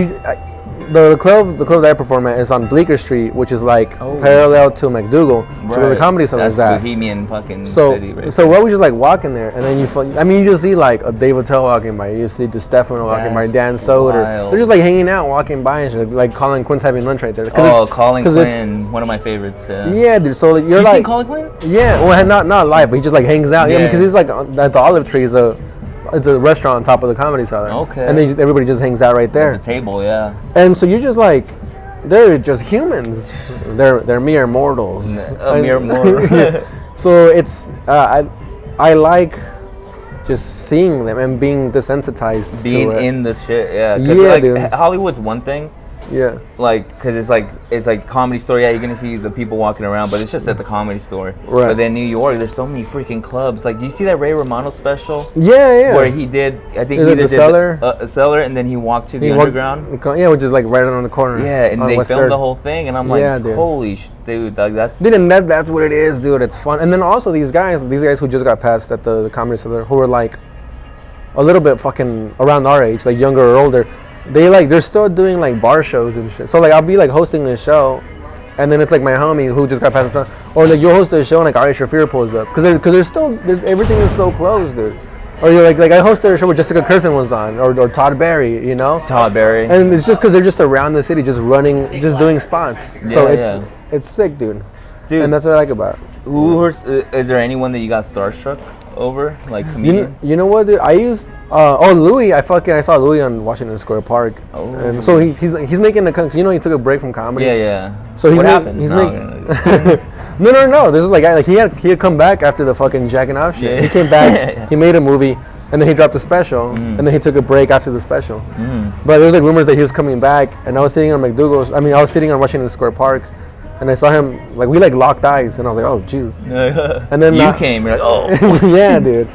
the club that I perform at is on Bleecker Street, which is like parallel to McDougal, so where the Comedy Center is at. Bohemian fucking So city right so what we just like walking there, and then you just see like a Dave Attell walking by, you see DeStefano walking by, Dan Soder. wild. They're just like hanging out, walking by, and shit. Like Colin Quinn's having lunch right there. Colin Quinn, one of my favorites. Yeah, dude. So like, you're you like seen Colin Quinn? Yeah, well not live, but he just like hangs out. Yeah, Yeah. because he's like at the Olive Tree it's a restaurant on top of the Comedy Cellar. Okay. And then everybody just hangs out right there. At the table, yeah. And so you're just like, they're just humans. They're mere mortals. Mere mortal. So it's I like just seeing them and being desensitized Being to it. in the shit, yeah. 'Cause, Yeah, like, dude. Hollywood's one thing. Yeah. Like, cause it's like Comedy Store. Yeah, you're gonna see the people walking around, but it's just at the Comedy Store. Right. But then New York, there's so many freaking clubs. Like, do you see that Ray Romano special? Yeah. Where he did, I think Is he it the did Cellar? a cellar, and then he walked to the underground. Yeah, which is like right around the corner. Yeah, and on they West filmed 3rd. the whole thing, and I'm like, Yeah, dude. holy dude, like that's. Dude, and that's what it is, dude. It's fun. And then also these guys who just got passed at the Comedy Cellar, who were like a little bit fucking around our age, like younger or older, they're still doing like bar shows and shit. So like I'll be like hosting this show, and then it's like my homie who just got passed, or like you'll host a show and like Ari Shafir pulls up because everything is so close, dude. Or you're like I hosted a show where Jessica Kirsten was on, or Todd Barry, you know. Todd Barry. And it's just because they're just around the city, just running, just doing spots. So it's sick, dude. Dude. And that's what I like about it. Is there anyone that you got starstruck over, like comedian? You know what, dude? I used Louis. I saw Louis on Washington Square Park. Oh. And so he's making he took a break from comedy. Yeah. So he's what ma- happened? He's No, making no. This is like he had come back after the fucking jacking off shit. Yeah. He came back. Yeah. He made a movie. And then he dropped a special, and then he took a break after the special. But there was like rumors that he was coming back, and I was sitting on I was sitting on Washington Square Park, and I saw him, like we like locked eyes, and I was like, oh Jesus. And then you came, you're like, oh. yeah, dude.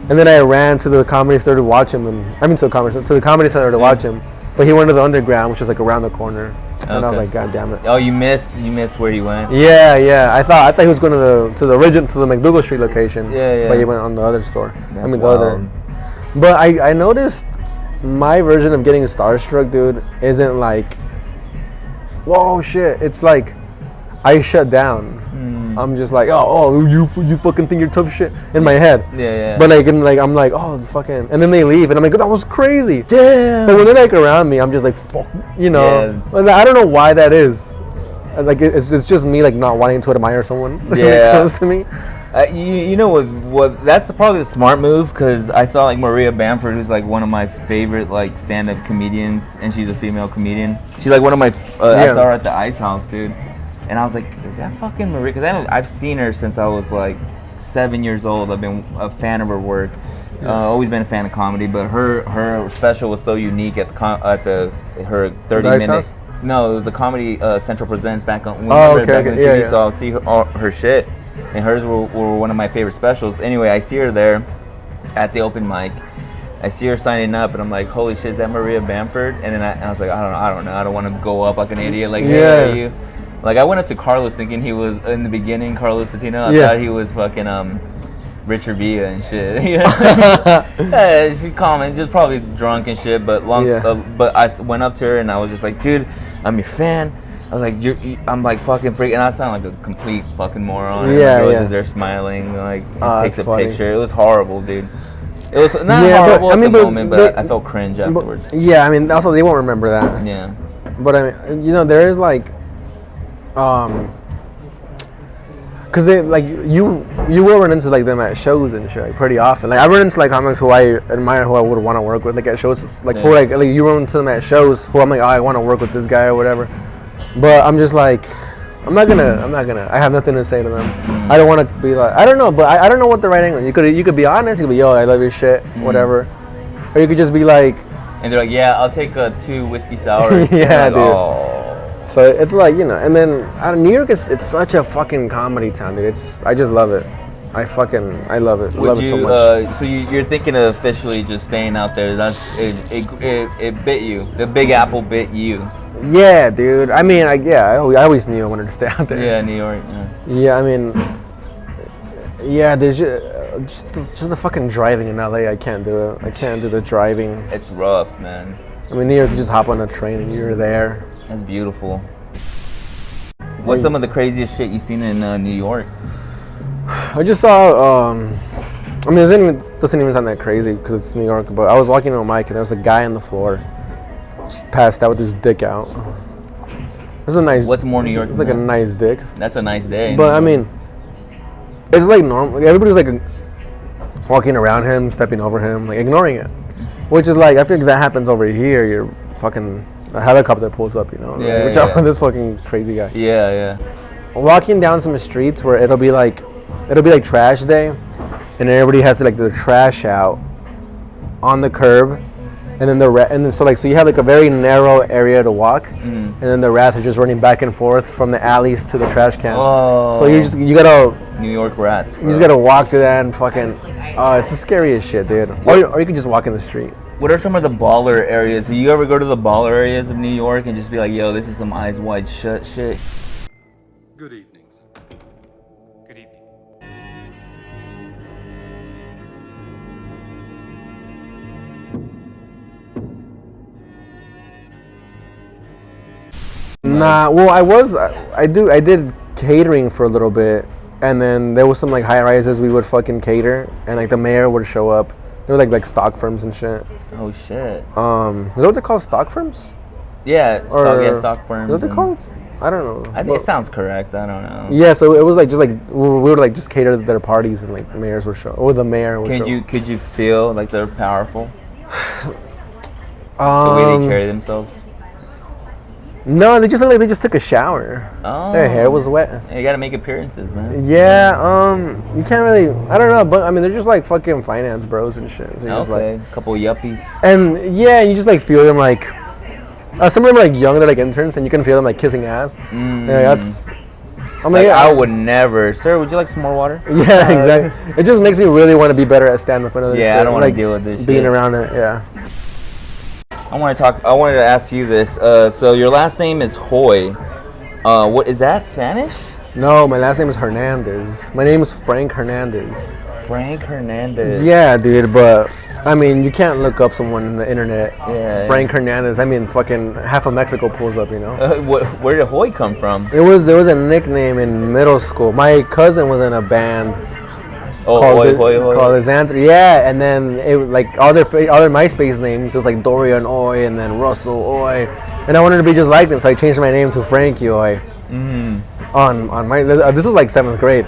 And then I ran to the Comedy Store to watch him, to the Comedy Center to watch him. But he went to the Underground, which was like around the corner, and I was like, God damn it. Oh, you missed where he went. Yeah. I thought he was going to the McDougal Street location. Yeah. But he went on the other store. That's the wild. other. But I noticed my version of getting starstruck, dude, isn't like, whoa, shit. It's like I shut down. I'm just like, you fucking think you're tough shit in my head. Yeah. But I'm like, oh, fucking, and then they leave, and I'm like, that was crazy. Damn. And when they're like around me, I'm just like, fuck, you know. Yeah. And I don't know why that is. Like it's just me like not wanting to admire someone. Yeah. Close to me. You know what? That's probably the smart move, because I saw like Maria Bamford, who's like one of my favorite like stand-up comedians, and she's a female comedian. She's like one of my. I saw her at the Ice House, dude, and I was like, is that fucking Maria? Because I've seen her since I was like 7 years old. I've been a fan of her work. Always been a fan of comedy, but her special was so unique at her 30-minute. House? No, it was the Comedy Central Presents back on. Okay, back on the yeah, TV, yeah. So I'll see her shit. And hers were one of my favorite specials. Anyway, I see her there at the open mic. I see her signing up, and I'm like, holy shit, is that Maria Bamford? And then I was like, I don't know. I don't want to go up like an idiot. Like, hey, are you? Like, I went up to Carlos thinking he was, in the beginning, Carlos Patino. I thought he was fucking Richard Villa and shit. You know? She commented, just probably drunk and shit. But but I went up to her, and I was just like, dude, I'm your fan. I was like, I'm like fucking freak, and I sound like a complete fucking moron. And the girl was just there smiling, like takes a picture. It was horrible, dude. It was not horrible at the moment, but I felt cringe afterwards. Yeah, I mean, also they won't remember that. Yeah. But I mean, you know, there is like, cause they like you will run into like them at shows and shit like, pretty often. Like I run into like comics who I admire, who I would want to work with, like at shows. Like who like you run into them at shows who I'm like, oh, I want to work with this guy or whatever. But I'm just like, I'm not gonna. I have nothing to say to them. I don't want to be like, I don't know, but I don't know what the right angle. You could be honest. You could be, yo, I love your shit, whatever. Or you could just be like, and they're like, yeah, I'll take 2 whiskey sours. Yeah, like, dude. Oh. So it's like, you know, and then New York it's such a fucking comedy town, dude. I just love it. I love it. I Would love you? it so much. So you're thinking of officially just staying out there? It bit you. The Big Apple bit you. Yeah, dude. I mean, I always knew I wanted to stay out there. Yeah, New York. Yeah. Yeah, I mean, yeah. There's just the fucking driving in LA. I can't do it. I can't do the driving. It's rough, man. I mean, New York, you just hop on a train and you're there. That's beautiful. What's some of the craziest shit you've seen in New York? I just saw. I mean, it doesn't even sound that crazy because it's New York. But I was walking on a mic and there was a guy on the floor, just passed out with his dick out. It was a nice. What's more New York? It's like a nice dick. That's a nice day. But I mean, it's like normal. Like, everybody's like walking around him, stepping over him, like ignoring it. Which is like, I feel like that happens over here. You're fucking, a helicopter pulls up, you know? Yeah, Which yeah. I'm this fucking crazy guy. Yeah. Walking down some streets where it'll be like trash day, and everybody has to like their trash out on the curb, and then so you have like a very narrow area to walk, and then the rats are just running back and forth from the alleys to the trash can. Oh. So you gotta New York rats. Bro. you just gotta walk to that and fucking. Oh, it's the scariest shit, dude. Or you can just walk in the street. What are some of the baller areas? Do you ever go to the baller areas of New York and just be like, yo, this is some eyes wide shut shit? Good evening, sir. Good evening. Nah, well, I did catering for a little bit, and then there was some like high rises we would fucking cater, and like the mayor would show up. They were like stock firms and shit. Oh shit. Is that what they're called, stock firms? Yeah, stock firms. What are they called? I don't know. I think it sounds correct. I don't know. Yeah, so it was like just like we would like just cater to their parties, and like mayors would show, or the mayor would show. Could you feel like they're powerful? The way they carry themselves. No, they just look like they just took a shower. Oh. Their hair was wet. You gotta make appearances, man. Yeah, you can't really. I don't know, but I mean, they're just like fucking finance bros and shit. So you're just Okay, like, couple yuppies. and yeah, you just like feel them like. Some of them are like young, they're like interns, and you can feel them like kissing ass. Yeah, that's. I'm Like, yeah, I would never. Sir, would you like some more water? Yeah, exactly. It just makes me really want to be better at stand up and other shit. Yeah, I don't want to like, deal with this being shit. around it. Yeah. I wanted to ask you this. So your last name is Hoy. What is that, Spanish? No, my last name is Hernandez. My name is Frank Hernandez. Frank Hernandez. Yeah, dude, but I mean, you can't look up someone on the internet. Yeah. Frank Hernandez. I mean, fucking half of Mexico pulls up, you know. Where did Hoy come from? There was a nickname in middle school. My cousin was in a band Oh, called Hoy. called Xanthri. Yeah, and then it like all their MySpace names. It was like Dorian Oy and then Russell Oy, and I wanted to be just like them, so I changed my name to Frankie Hoy. On my this was like 7th grade,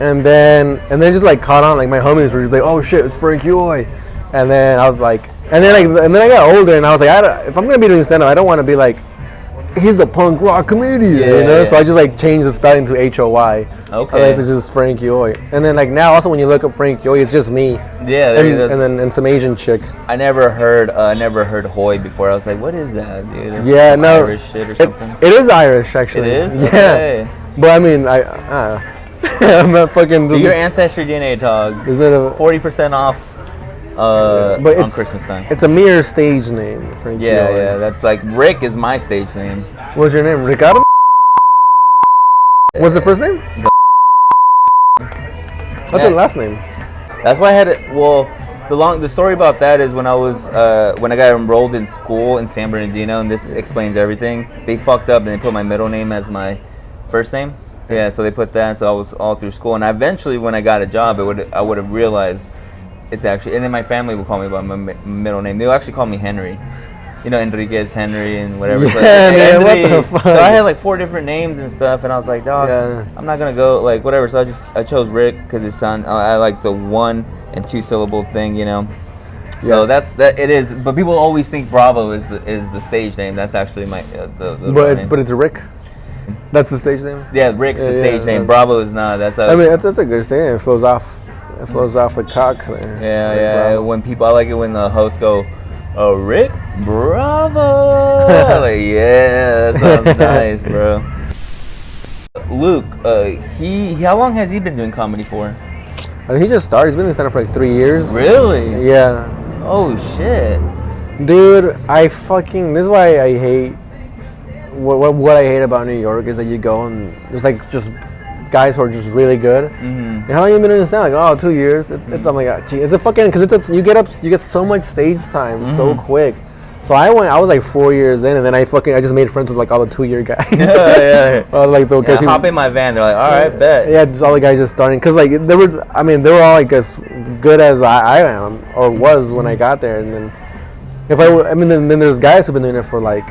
and then just like caught on. Like my homies were just like, oh shit, it's Frankie Hoy, and then I was like, and then I got older, and I was like, if I'm gonna be doing stand up, I don't want to be like, he's the punk rock comedian, you know. Yeah. So I just like changed the spelling to H-O-Y. Okay. Otherwise it's just Frankie Hoy. And then like now also when you look up Frankie Hoy, it's just me. Yeah, and some Asian chick. I never heard Hoy before. I was like, what is that, dude? It's Yeah, some no. Irish shit or something. It is Irish actually. It is? Yeah. Okay. But I mean, I'm not fucking. Do your ancestry DNA dog. Is that a? 40% off But on it's Christmas time. It's a mere stage name, Frankie Hoy. Yeah. That's like Rick is my stage name. What's your name? Ricardo. What's the first name? What's the last name? That's why I had it. Well, the story about that is when I got enrolled in school in San Bernardino, and this explains everything. They fucked up and they put my middle name as my first name. Yeah, so they put that, so I was all through school, and eventually when I got a job, I would have realized it's actually, and then my family would call me by my middle name. They'll actually call me Henry. You know, Enriquez, Henry, and whatever. Yeah, So, man, what Henry. the fuck? So I had like 4 different names and stuff, and I was like, dog, Yeah. I'm not gonna go like whatever. So I chose Rick because his son. I like the 1 and 2 syllable thing, you know. So Yeah. that it is. But people always think Bravo is the stage name. That's actually my the real name. But it's Rick. That's the stage name. Yeah, Rick's the Yeah, stage yeah. name. Bravo is not. That's a. I mean, that's a good stage. It flows off. It flows off the cock there. Yeah, Like, yeah. bravo. When people, I like it when the hosts go, "Oh, Rick, Bravo!" Like, yeah, that sounds nice, bro. Luke, he how long has he been doing comedy for? I mean, he just started. He's been in stand-up for like 3 years. Really? Yeah. Oh shit. Dude, this is why I hate what I hate about New York is that you go and there's like just guys who are just really good. And how long you been doing stand? Like, 2 years. It's I'm like, gee, it's a fucking because you get so much stage time so quick. So I was like 4 years in, and then I just made friends with like all the 2-year guys. Yeah. Like the guys hop in my van. They're like, all right, bet. Yeah, just all the guys just starting because like they were all like as good as I am or was when I got there, and then then there's guys who've been doing it for like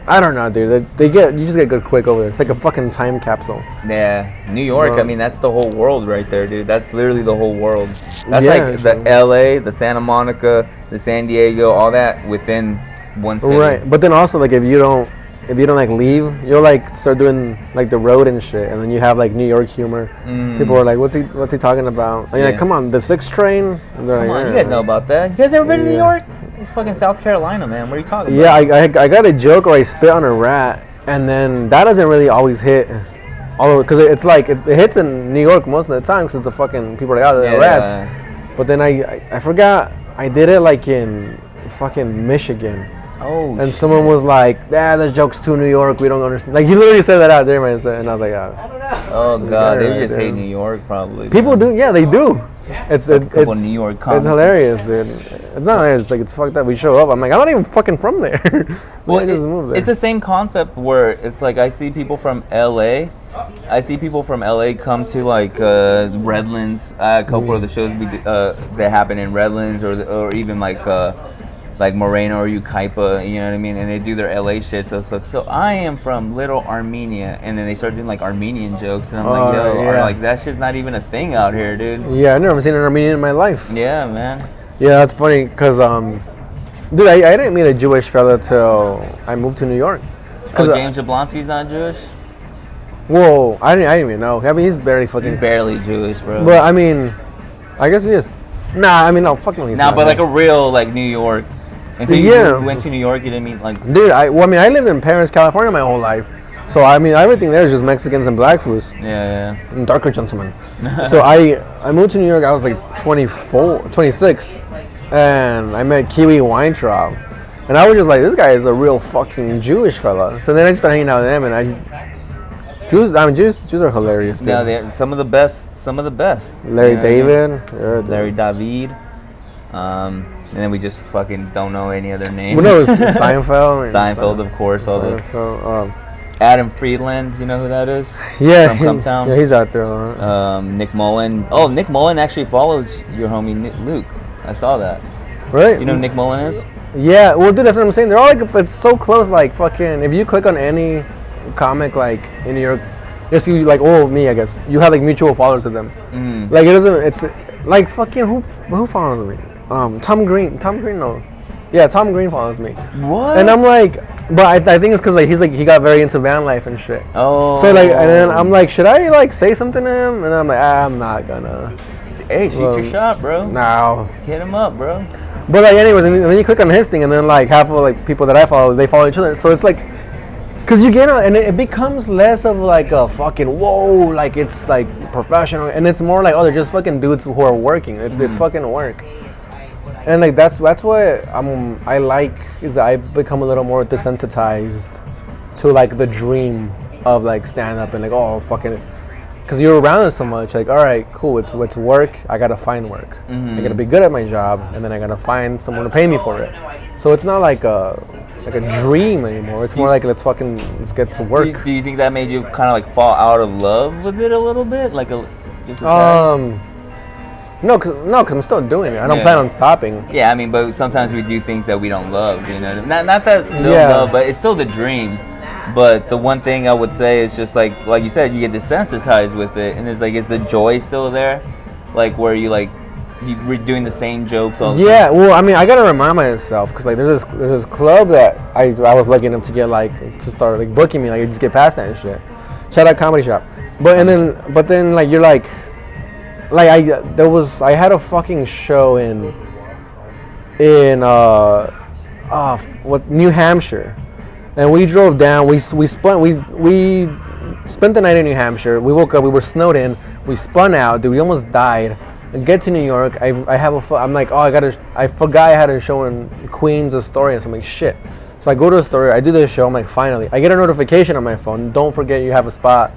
I don't know, dude. You just get good quick over there. It's like a fucking time capsule. Yeah, New York. Well, I mean, that's the whole world right there, dude. That's literally the whole world. That's Yeah, like the LA, the Santa Monica, the San Diego, all that within one city. Right, but then also like if you don't like leave, you'll like start doing like the road and shit, and then you have like New York humor. People are like, "What's he talking about?" And you're like, "Come on, the 6 train." And they're Come like, on, yeah. you guys know about that. You guys never been to New Yeah. York? It's fucking South Carolina, man. What are you talking Yeah, about? I got a joke where I spit on a rat, and then that doesn't really always hit. Although, because it's like it hits in New York most of the time, because it's a fucking people are like, oh, they're rats. But then I forgot I did it like in fucking Michigan. Oh, And someone was like, this joke's too New York, we don't understand. Like, he literally said that out there, man. And I was like, Oh god, they right just there. hate New York probably. people do, yeah, they do. It's a couple New York It's comics. hilarious, dude. It's not hilarious. It's like, it's fucked up. We show up. I'm like, I'm not even fucking from there. Well, I just moved there. it's the same concept where it's like I see people from LA. I see people from LA come to like Redlands. A couple of the shows that happen in Redlands or even like Moreno or Ukaipa, you know what I mean? And they do their LA shit. So it's like, so I am from Little Armenia, and then they start doing like Armenian jokes, and I'm like, yo, yeah. like that's just not even a thing out here, dude. Yeah, I've never seen an Armenian in my life. Yeah, man. Yeah, that's funny because, dude, I didn't meet a Jewish fella till I moved to New York. Oh, James Jablonski's not Jewish? Whoa, I didn't even know. I mean, he's barely fucking. He's barely Jewish, bro. But I mean, I guess he is. Nah, I mean, no, fuck no, he's not. But like a real like New York. And so you went to New York, you didn't mean like. Dude, I lived in Paris, California my whole life. So I mean, everything there is just Mexicans and black foods. Yeah. And darker gentlemen. So I moved to New York. I was like 26, and I met Kiwi Weintraub, and I was just like, this guy is a real fucking Jewish fella. So then I just started hanging out with them, and Jews are hilarious. Yeah, Dude. they're some of the best. Larry you know David. what I mean? Larry David. And then we just fucking don't know any other names. What else? Seinfeld. Seinfeld, of course. All the Seinfeld, Adam Friedland, you know who that is? yeah, From Cumtown. yeah, he's out there a lot. Nick Mullen. Oh, Nick Mullen actually follows your homie Luke. I saw that. Right? You know who Nick Mullen is? Yeah, well, dude, that's what I'm saying. They're all like, it's so close. Like, fucking, if you click on any comic, like, in New York, you'll see, like, me, I guess. You have, like, mutual followers with them. Like, it doesn't, it's, like, fucking, who follows me? Tom Green, no. Yeah, Tom Green follows me. What? And I'm like, but I think it's because, like, he got very into van life and shit. Oh. So, like, and then I'm like, should I, like, say something to him? And I'm like, I'm not gonna. Hey, shoot your shot, bro. No. Hit him up, bro. But like, anyways, and then you click on his thing, and then like half of like people that I follow, they follow each other. So it's like, cause you get on, and it becomes less of like a fucking whoa, like it's like professional, and it's more like, oh, they're just fucking dudes who are working. It's fucking work. And like that's what I like is that I've become a little more desensitized to like the dream of like stand up and like, oh fucking. Because you're around it so much, like, all right, cool, it's work. I gotta find work. I gotta be good at my job, and then I gotta find someone to pay me for it. So it's not like a dream anymore. It's more like let's get to work. Do you think that made you kind of like fall out of love with it a little bit, like just a tad? No, cause I'm still doing it. I don't plan on stopping. Yeah, I mean, but sometimes we do things that we don't love. You know, not that no Yeah. love, but it's still the dream. But the one thing I would say is just like you said, you get desensitized with it, and it's like, is the joy still there? Like where you're doing the same jokes all the time? Yeah, well, I mean, I gotta remind myself because like there's this club that I was lucky enough to get like to start like booking me, like you just get past that and shit. Shout out Comedy Shop. But then like you're like I had a fucking show in New Hampshire. And we drove down. We spent the night in New Hampshire. We woke up, we were snowed in, we spun out, dude, we almost died. I get to New York, I'm like, I forgot I had a show in Queens, Astoria, so I'm like, shit. So I go to Astoria, I do this show, I'm like, finally. I get a notification on my phone, don't forget you have a spot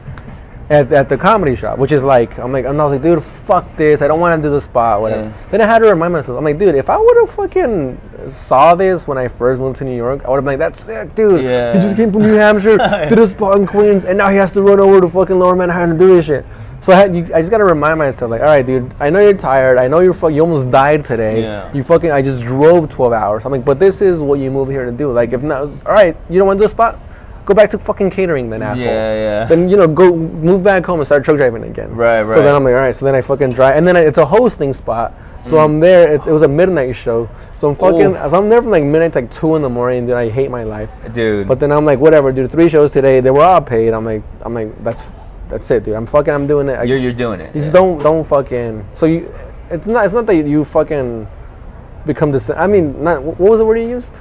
at the comedy shop, which is like, I was like, dude, fuck this, I don't want to do the spot, whatever. Yeah. Then I had to remind myself, I'm like, dude, if I would have fucking saw this when I first moved to New York, I would have been like, that's sick, dude. Yeah. He just came from New Hampshire to the spot in Queens, and now he has to run over to fucking Lower Manhattan to do this shit. So I just gotta remind myself, like, all right, dude, I know you're tired, I know you almost died today. Yeah. I just drove 12 hours. I'm like, but this is what you moved here to do. Like, if not, all right, you don't want to do a spot? Go back to fucking catering then, asshole. Yeah. Then, go move back home and start truck driving again. Right. So then I'm like, all right, so then I fucking drive. And then it's a hosting spot. So I'm there, it was a midnight show. So I'm there from like midnight to like 2 in the morning, dude, I hate my life. Dude. But then I'm like, whatever, dude, 3 shows today, they were all paid. I'm like, that's it, dude. I'm doing it. You're doing it. You just don't fucking. So it's not that you fucking become what was the word you used?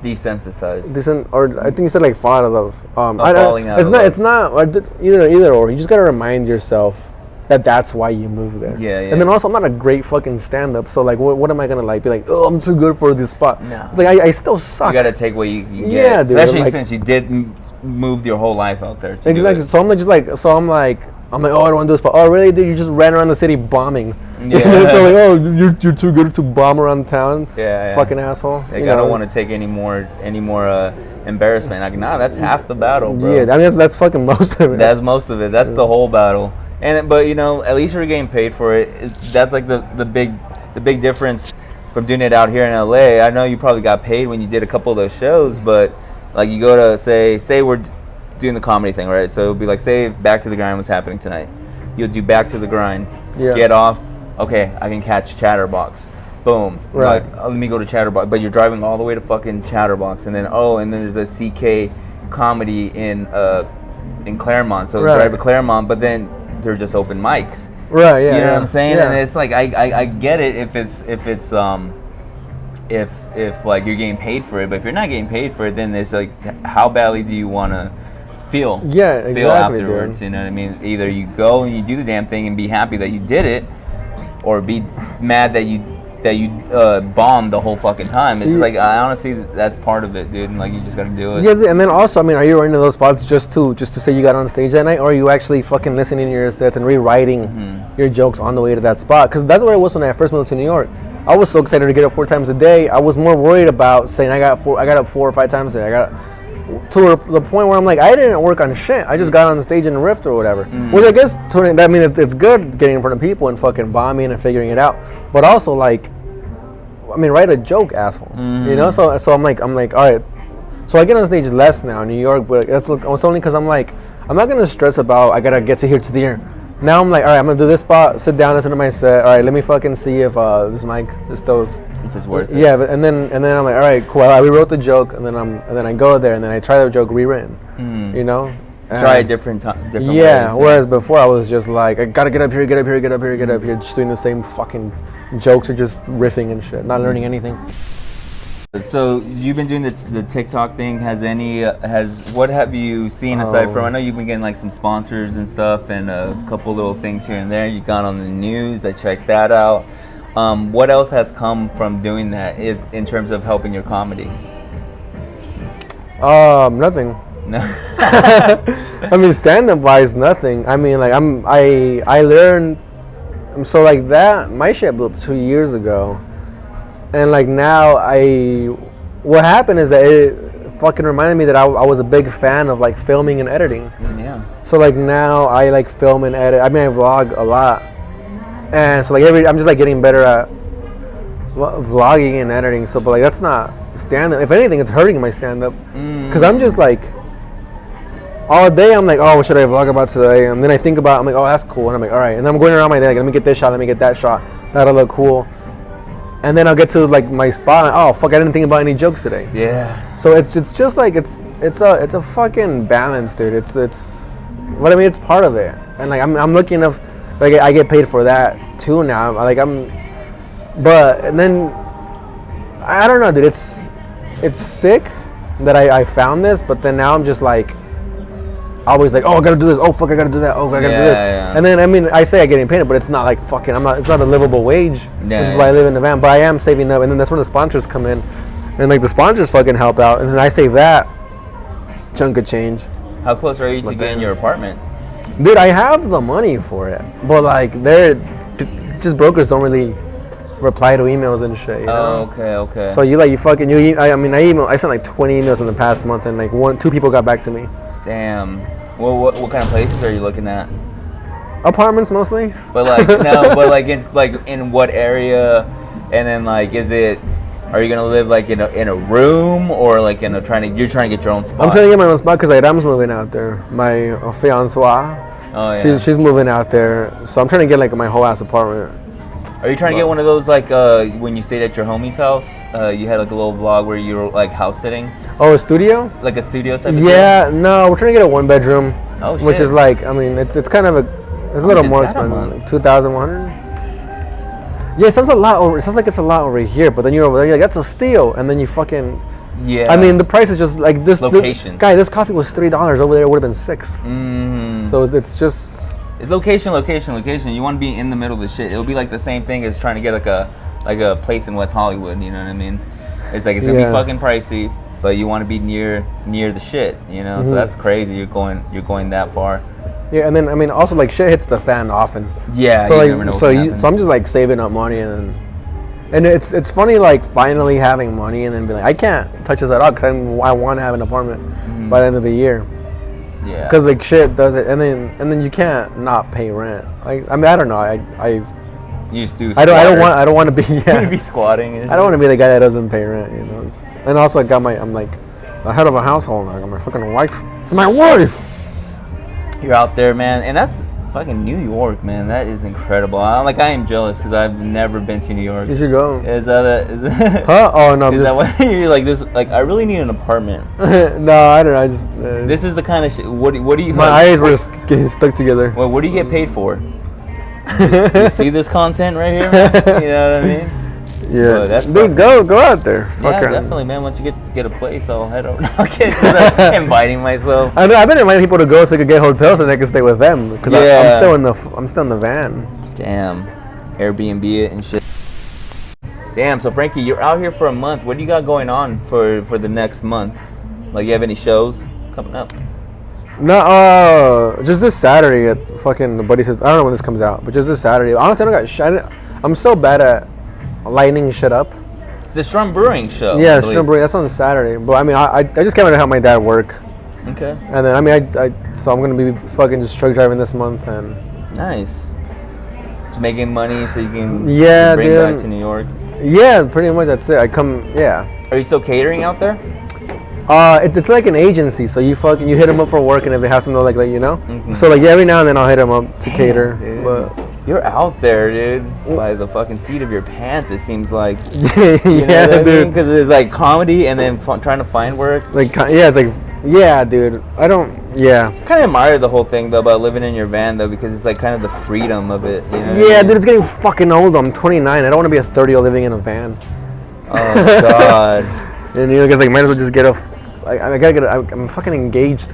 Desensitized. Or I think you said like fall out of love. Falling out of love. It's not either or. You just gotta remind yourself that's why you moved there. Yeah. And then also, I'm not a great fucking stand-up, so like, what am I gonna like? Be like, oh, I'm too good for this spot. No. It's like I still suck. You gotta take what you get. Yeah, dude, especially like, since you did move your whole life out there. Exactly. So I'm like, oh, I don't want to do this spot. Oh, really, dude? You just ran around the city bombing. Yeah. So like, oh, you're too good to bomb around town. Yeah. Fucking asshole. Like, I don't want to take any more embarrassment. Like, nah, that's half the battle, bro. Yeah, I mean that's fucking most of it. That's most of it. That's the whole battle. But at least you're getting paid for it. That's like the big difference from doing it out here in LA. I know you probably got paid when you did a couple of those shows, but like you go to say we're doing the comedy thing, right? So it'll be like, say if Back to the Grind was happening tonight, you'll do Back to the Grind, get off. Okay, I can catch Chatterbox. Boom. Right. Like, let me go to Chatterbox. But you're driving all the way to fucking Chatterbox, and then there's a CK comedy in Claremont. So drive to Claremont, but then they're just open mics. Right. Yeah. You know what I'm saying? Yeah. And it's like I get it if like you're getting paid for it, but if you're not getting paid for it, then it's like, how badly do you want to feel? Yeah, exactly, feel afterwards. dude. You know what I mean? Either you go and you do the damn thing and be happy that you did it, or be mad that you bombed the whole fucking time. It's just like, I honestly, that's part of it, dude. And like, you just gotta do it. Yeah, and then also, are you running to those spots just to say you got on stage that night, or are you actually fucking listening to your sets and rewriting your jokes on the way to that spot? Because that's what it was when I first moved to New York. I was so excited to get up 4 times a day. I was more worried about saying I got up 4 or 5 times a day. I got to the point where I'm like, I didn't work on shit. I just got on the stage and riffed or whatever. Which I guess it's good getting in front of people and fucking bombing and figuring it out. But also like, write a joke, asshole. You know. So I'm like, all right. So I get on stage less now in New York, but it's only because I'm like, I'm not gonna stress about I gotta get to here to the end. Now I'm like, all right, I'm gonna do this spot, sit down, listen to my set. All right, let me fucking see if this mic, if it's worth it. Yeah, and then I'm like, all right, cool. I rewrote the joke, and then I go there, and then I try the joke rewritten. You know. Try a different ways. Whereas before I was just like, I gotta get up here, just doing the same fucking jokes or just riffing and shit, not learning anything. So you've been doing the TikTok thing. What have you seen aside from? I know you've been getting like some sponsors and stuff, and a couple little things here and there. You got on the news. I checked that out. What else has come from doing that? Is in terms of helping your comedy? Nothing. No. Stand-up wise, nothing. I learned. So like that, my shit blew up 2 years ago. And like now, what happened is that it fucking reminded me that I was a big fan of like filming and editing. Yeah. So like now I like film and edit. I vlog a lot, and so like I'm just like getting better at vlogging and editing. So but like that's not stand-up. If anything, it's hurting my stand-up because I'm just like all day I'm like, oh, what should I vlog about today? And then I think about, I'm like, oh, that's cool. And I'm like, all right. And I'm going around my day, like, let me get this shot, let me get that shot. That'll look cool. And then I'll get to like my spot. And, oh fuck! I didn't think about any jokes today. Yeah. So it's just like it's a fucking balance, dude. It's it's part of it. And like I'm lucky enough, like I get paid for that too now. But and then I don't know, dude. It's sick that I found this, but then now I'm just like always like, oh, I gotta do this. Oh, fuck, I gotta do that. Oh, I gotta do this. Yeah. And then, I mean, I say I get paid, but it's not like fucking, it's not a livable wage, Yeah, which is why I live in the van. But I am saving up, and then that's when the sponsors come in. And like the sponsors fucking help out, and then I save that chunk of change. How close are you to getting your apartment? Dude, I have the money for it, but like just brokers don't really reply to emails and shit. You know? Oh, okay. So I sent like 20 emails in the past month, and like 2 people got back to me. Damn. Well, what kind of places are you looking at? Apartments mostly. But like no, but like in what area? And then like, are you gonna live like in a room or like you're trying to get your own spot? I'm trying to get my own spot because like Ram's moving out there. My fiancée. Oh yeah. She's moving out there, so I'm trying to get like my whole ass apartment. Are you trying to get one of those like when you stayed at your homie's house? You had like a little vlog where you were like house sitting. Oh, a studio? Like a studio type of Yeah, no, we're trying to get a 1-bedroom. Oh, shit. Which is like, I mean, it's kind of it's a little more expensive. Like 2,100. Yeah, it sounds like it's a lot over here, but then you're over there, you're like, that's a steal, and then you fucking. Yeah. I mean, the price is just like this. Location. This coffee was $3. Over there, it would have been $6. Mm. So it's just. It's location. You want to be in the middle of the shit. It'll be like the same thing as trying to get like a place in West Hollywood. You know what I mean? It's like it's gonna be fucking pricey, but you want to be near the shit. You know, so that's crazy. You're going that far. Yeah, and then I mean, also like shit hits the fan often. Yeah. So you never know what can happen. so I'm just like saving up money and it's funny like finally having money and then be like, I can't touch this at all because I want to have an apartment by the end of the year. Yeah. Because like shit does it, and then you can't not pay rent. Like I mean, I don't know. You just do. I don't want to be. Yeah. be squatting. I don't want to be the guy that doesn't pay rent. You know. And also I'm like the head of a household. I got my fucking wife. It's my wife. You're out there, man, and that's fucking New York, man. That is incredible. I am jealous because I've never been to New York. You should go. Is that Huh? Oh no. Is that why you're like this? Like I really need an apartment. No, I don't know. I just. This is the kind of shit. What do you? My eyes were getting stuck together. Well, what do you get paid for? You see this content right here, man? You know what I mean? Yeah. Well, that's Dude, go out there. Yeah, Fuck definitely, man. Once you get a place, I'll head over. Okay, just inviting myself. I know. I've been inviting people to go so they could get hotels and they can stay with them because Yeah. I'm still in the van. Damn, Airbnb it and shit. Damn. So Frankie, you're out here for a month. What do you got going on for the next month? Like, you have any shows coming up? No, just this Saturday at fucking the buddy says I don't know when this comes out, but just this Saturday. Honestly, I don't got shit. I'm so bad at lighting shit up. It's the Strum Brewing show. Yeah, Strum Brewing. That's on Saturday. But I mean, I just came out to help my dad work. Okay. And then I mean, so I'm gonna be fucking just truck driving this month and. Nice. Just making money so you can bring back to New York. Yeah, pretty much that's it. I come. Yeah. Are you still catering out there? It's like an agency, so you hit them up for work, and if they have something like you know, so like every now and then I'll hit them up to cater. Dude. But You're out there, dude, by the fucking seat of your pants. It seems like, yeah, you know what I mean? dude. Because it's like comedy and then trying to find work. Like it's like dude. I don't. Yeah. Kind of admire the whole thing though about living in your van though, because it's like kind of the freedom of it. You know what I mean? Dude, it's getting fucking old. I'm 29. I don't want to be a 30-year-old living in a van. Oh God. And you know, because like might as well just get I gotta get. I'm fucking engaged.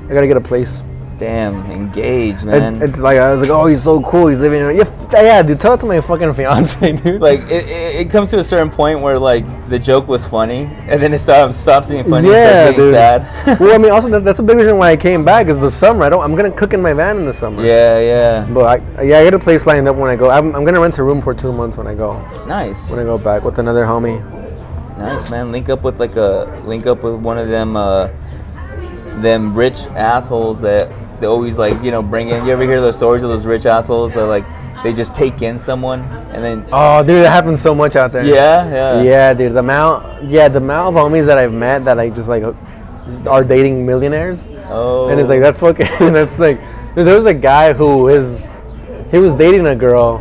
I gotta get a place. Damn, engaged, man. It's like I was like, oh, he's so cool. He's living in. Yeah, dude. Tell it to my fucking fiance, dude. Like it comes to a certain point where like the joke was funny, and then it stops being funny. Yeah, and starts getting dude. sad. Well, I mean, also that's a big reason why I came back is the summer. I'm gonna cook in my van in the summer. Yeah. But I get a place lined up when I go. I'm gonna rent a room for 2 months when I go. Nice. When I go back with another homie. Nice, man. Link up with one of them rich assholes that they always like, you know, bring in. You ever hear those stories of those rich assholes that like they just take in someone and then. Oh, dude, it happens so much out there. Yeah. Yeah, dude. The amount of homies that I've met that like just like are dating millionaires. Oh. And it's like that's fucking. That's like dude, there was a guy who was dating a girl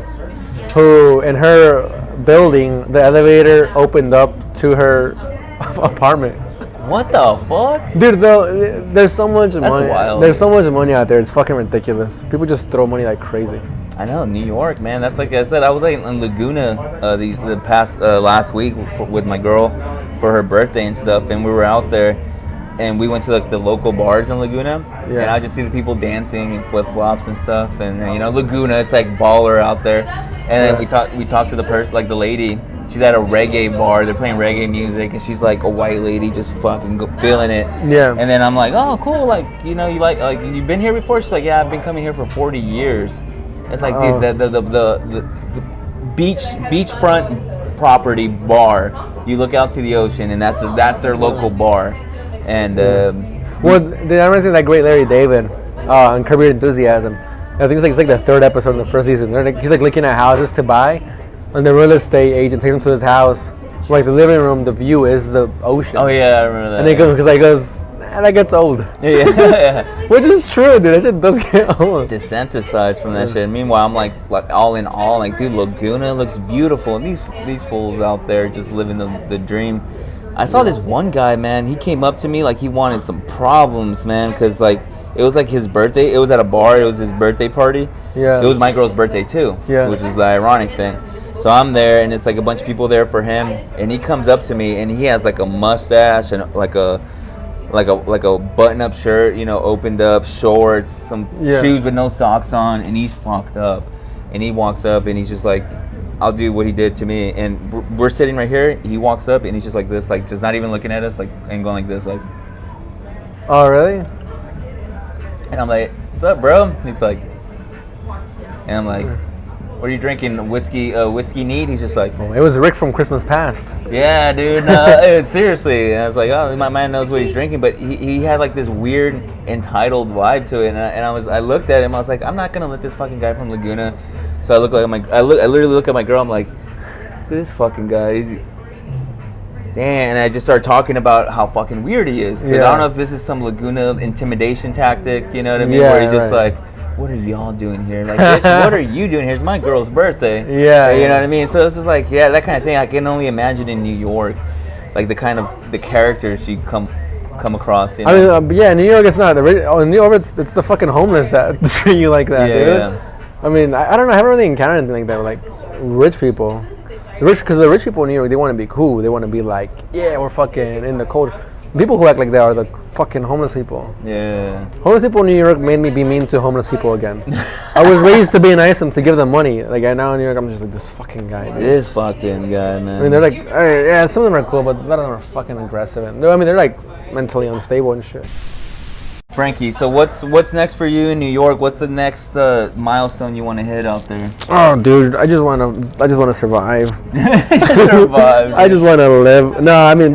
who in her building the elevator opened up to her apartment. What the fuck? Dude, though, there's so much money. Wild. There's so much money out there. It's fucking ridiculous. People just throw money like crazy. I know, New York, man. That's like I said. I was like in Laguna last week with my girl for her birthday and stuff, and we were out there, and we went to like the local bars in Laguna, Yeah. and I just see the people dancing in flip flops and stuff, and you know Laguna, it's like baller out there, and then we talked to the person, like the lady. She's at a reggae bar. They're playing reggae music, and she's like a white lady, just fucking feeling it. Yeah. And then I'm like, oh, cool. Like, you know, you like you've been here before? She's like, yeah, I've been coming here for 40 years. It's like, dude, the beachfront property bar. You look out to the ocean, and that's their local bar. And well, I remember seeing that great Larry David on Curb Your Enthusiasm. I think it's like the third episode in the first season. He's like looking at houses to buy, and the real estate agent takes him to his house. Like the living room, the view is the ocean. oh yeah, I remember that. And he goes, nah, that gets old. yeah. Which is true, dude. That shit does get old. Desensitized from that shit. Meanwhile, I'm like all in all, like, dude, Laguna looks beautiful, and these fools out there just living the dream. I saw this one guy, man. He came up to me like he wanted some problems, man, because like it was like his birthday. It was at a bar. It was his birthday party. Yeah. It was my girl's birthday too. Yeah. Which is the ironic thing. So I'm there, and it's like a bunch of people there for him, and he comes up to me, and he has like a mustache and like a button-up shirt, you know, opened up, shorts, some shoes with no socks on, and he's fucked up. And he walks up, and he's just like, I'll do what he did to me. And we're sitting right here. He walks up, and he's just like this, like just not even looking at us, like, and going like this, like. Oh, really? And I'm like, what's up, bro? He's like, and I'm like, what are you drinking? Whiskey neat? He's just like, It was Rick from Christmas Past. yeah, dude. No, seriously. And I was like, oh, my man knows what he's drinking, but he had like this weird entitled vibe to it, and I looked at him. I was like, I'm not gonna let this fucking guy from Laguna. So I literally look at my girl. I'm like, look at this fucking guy. Damn. And I just started talking about how fucking weird he is. 'Cause I don't know if this is some Laguna intimidation tactic. You know what I mean? Yeah, where he's just right. like, what are y'all doing here? Like, bitch, what are you doing here? It's my girl's birthday. Yeah. You know what I mean? So it's just like, yeah, that kind of thing. I can only imagine in New York, like the characters you come across. You know? I mean, yeah, New York, it's not. In New York, it's the fucking homeless that treat you like that, dude. Yeah. I mean, I don't know. I haven't really encountered anything like that with, like, rich people. Because the rich people in New York, they want to be cool. They want to be like, yeah, we're fucking in the cold. People who act like they are the fucking homeless people. Yeah. Homeless people in New York made me be mean to homeless people again. I was raised to be nice and to give them money. Like, now in New York, I'm just like, this fucking guy, dude. This fucking guy, man. I mean, they're like, yeah, some of them are cool, but a lot of them are fucking aggressive. And I mean, they're like mentally unstable and shit. Frankie, so what's next for you in New York? What's the next milestone you want to hit out there? Oh, dude, I just want to survive. Survive. I just want to live. No, I mean,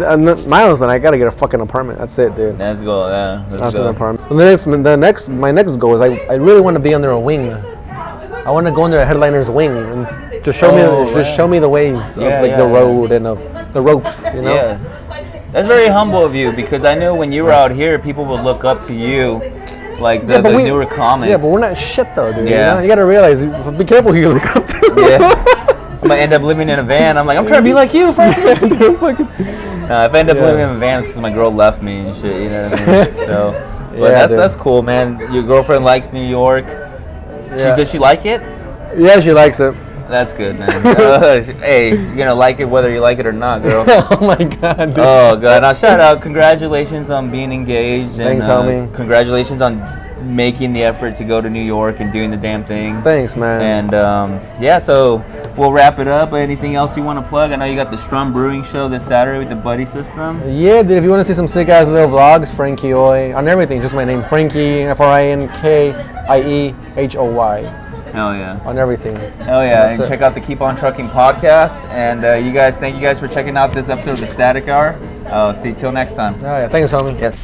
milestone. I gotta get a fucking apartment. That's it, dude. Let's go. Yeah. That's an apartment. My next goal is I really want to be under a wing. I want to go under a headliner's wing and just show me the ways of the road and of the ropes. You know. Yeah. That's very humble of you, because I know when you were out here, people would look up to you, like the newer comics. Yeah, but we're not shit though, dude. Yeah. You know? You gotta realize, be careful who you look up to. Yeah. I might end up living in a van. I'm like, I'm trying to be like you, Frankie. If I end up living in a van, it's because my girl left me and shit. You know what I mean? So, but that's cool, man. Your girlfriend likes New York. Yeah. Does she like it? Yeah, she likes it. That's good, man. Hey, you're gonna like it whether you like it or not, girl. Oh my god, dude. Oh god. Now shout out, congratulations on being engaged. Thanks, and, homie. Congratulations on making the effort to go to New York and doing the damn thing. Thanks, man. And yeah, so we'll wrap it up. Anything else you want to plug? I know you got the Strum Brewing Show this Saturday with the Buddy System. Yeah, dude, if you want to see some sick ass little vlogs, Frankie Hoy on everything. Just my name, Frankie, FRANKIEHOY. Hell yeah. On everything. Hell yeah. And check out the Keep On Trucking podcast. And thank you guys for checking out this episode of the Static Hour. See you till next time. Oh yeah, thanks, homie. Yes.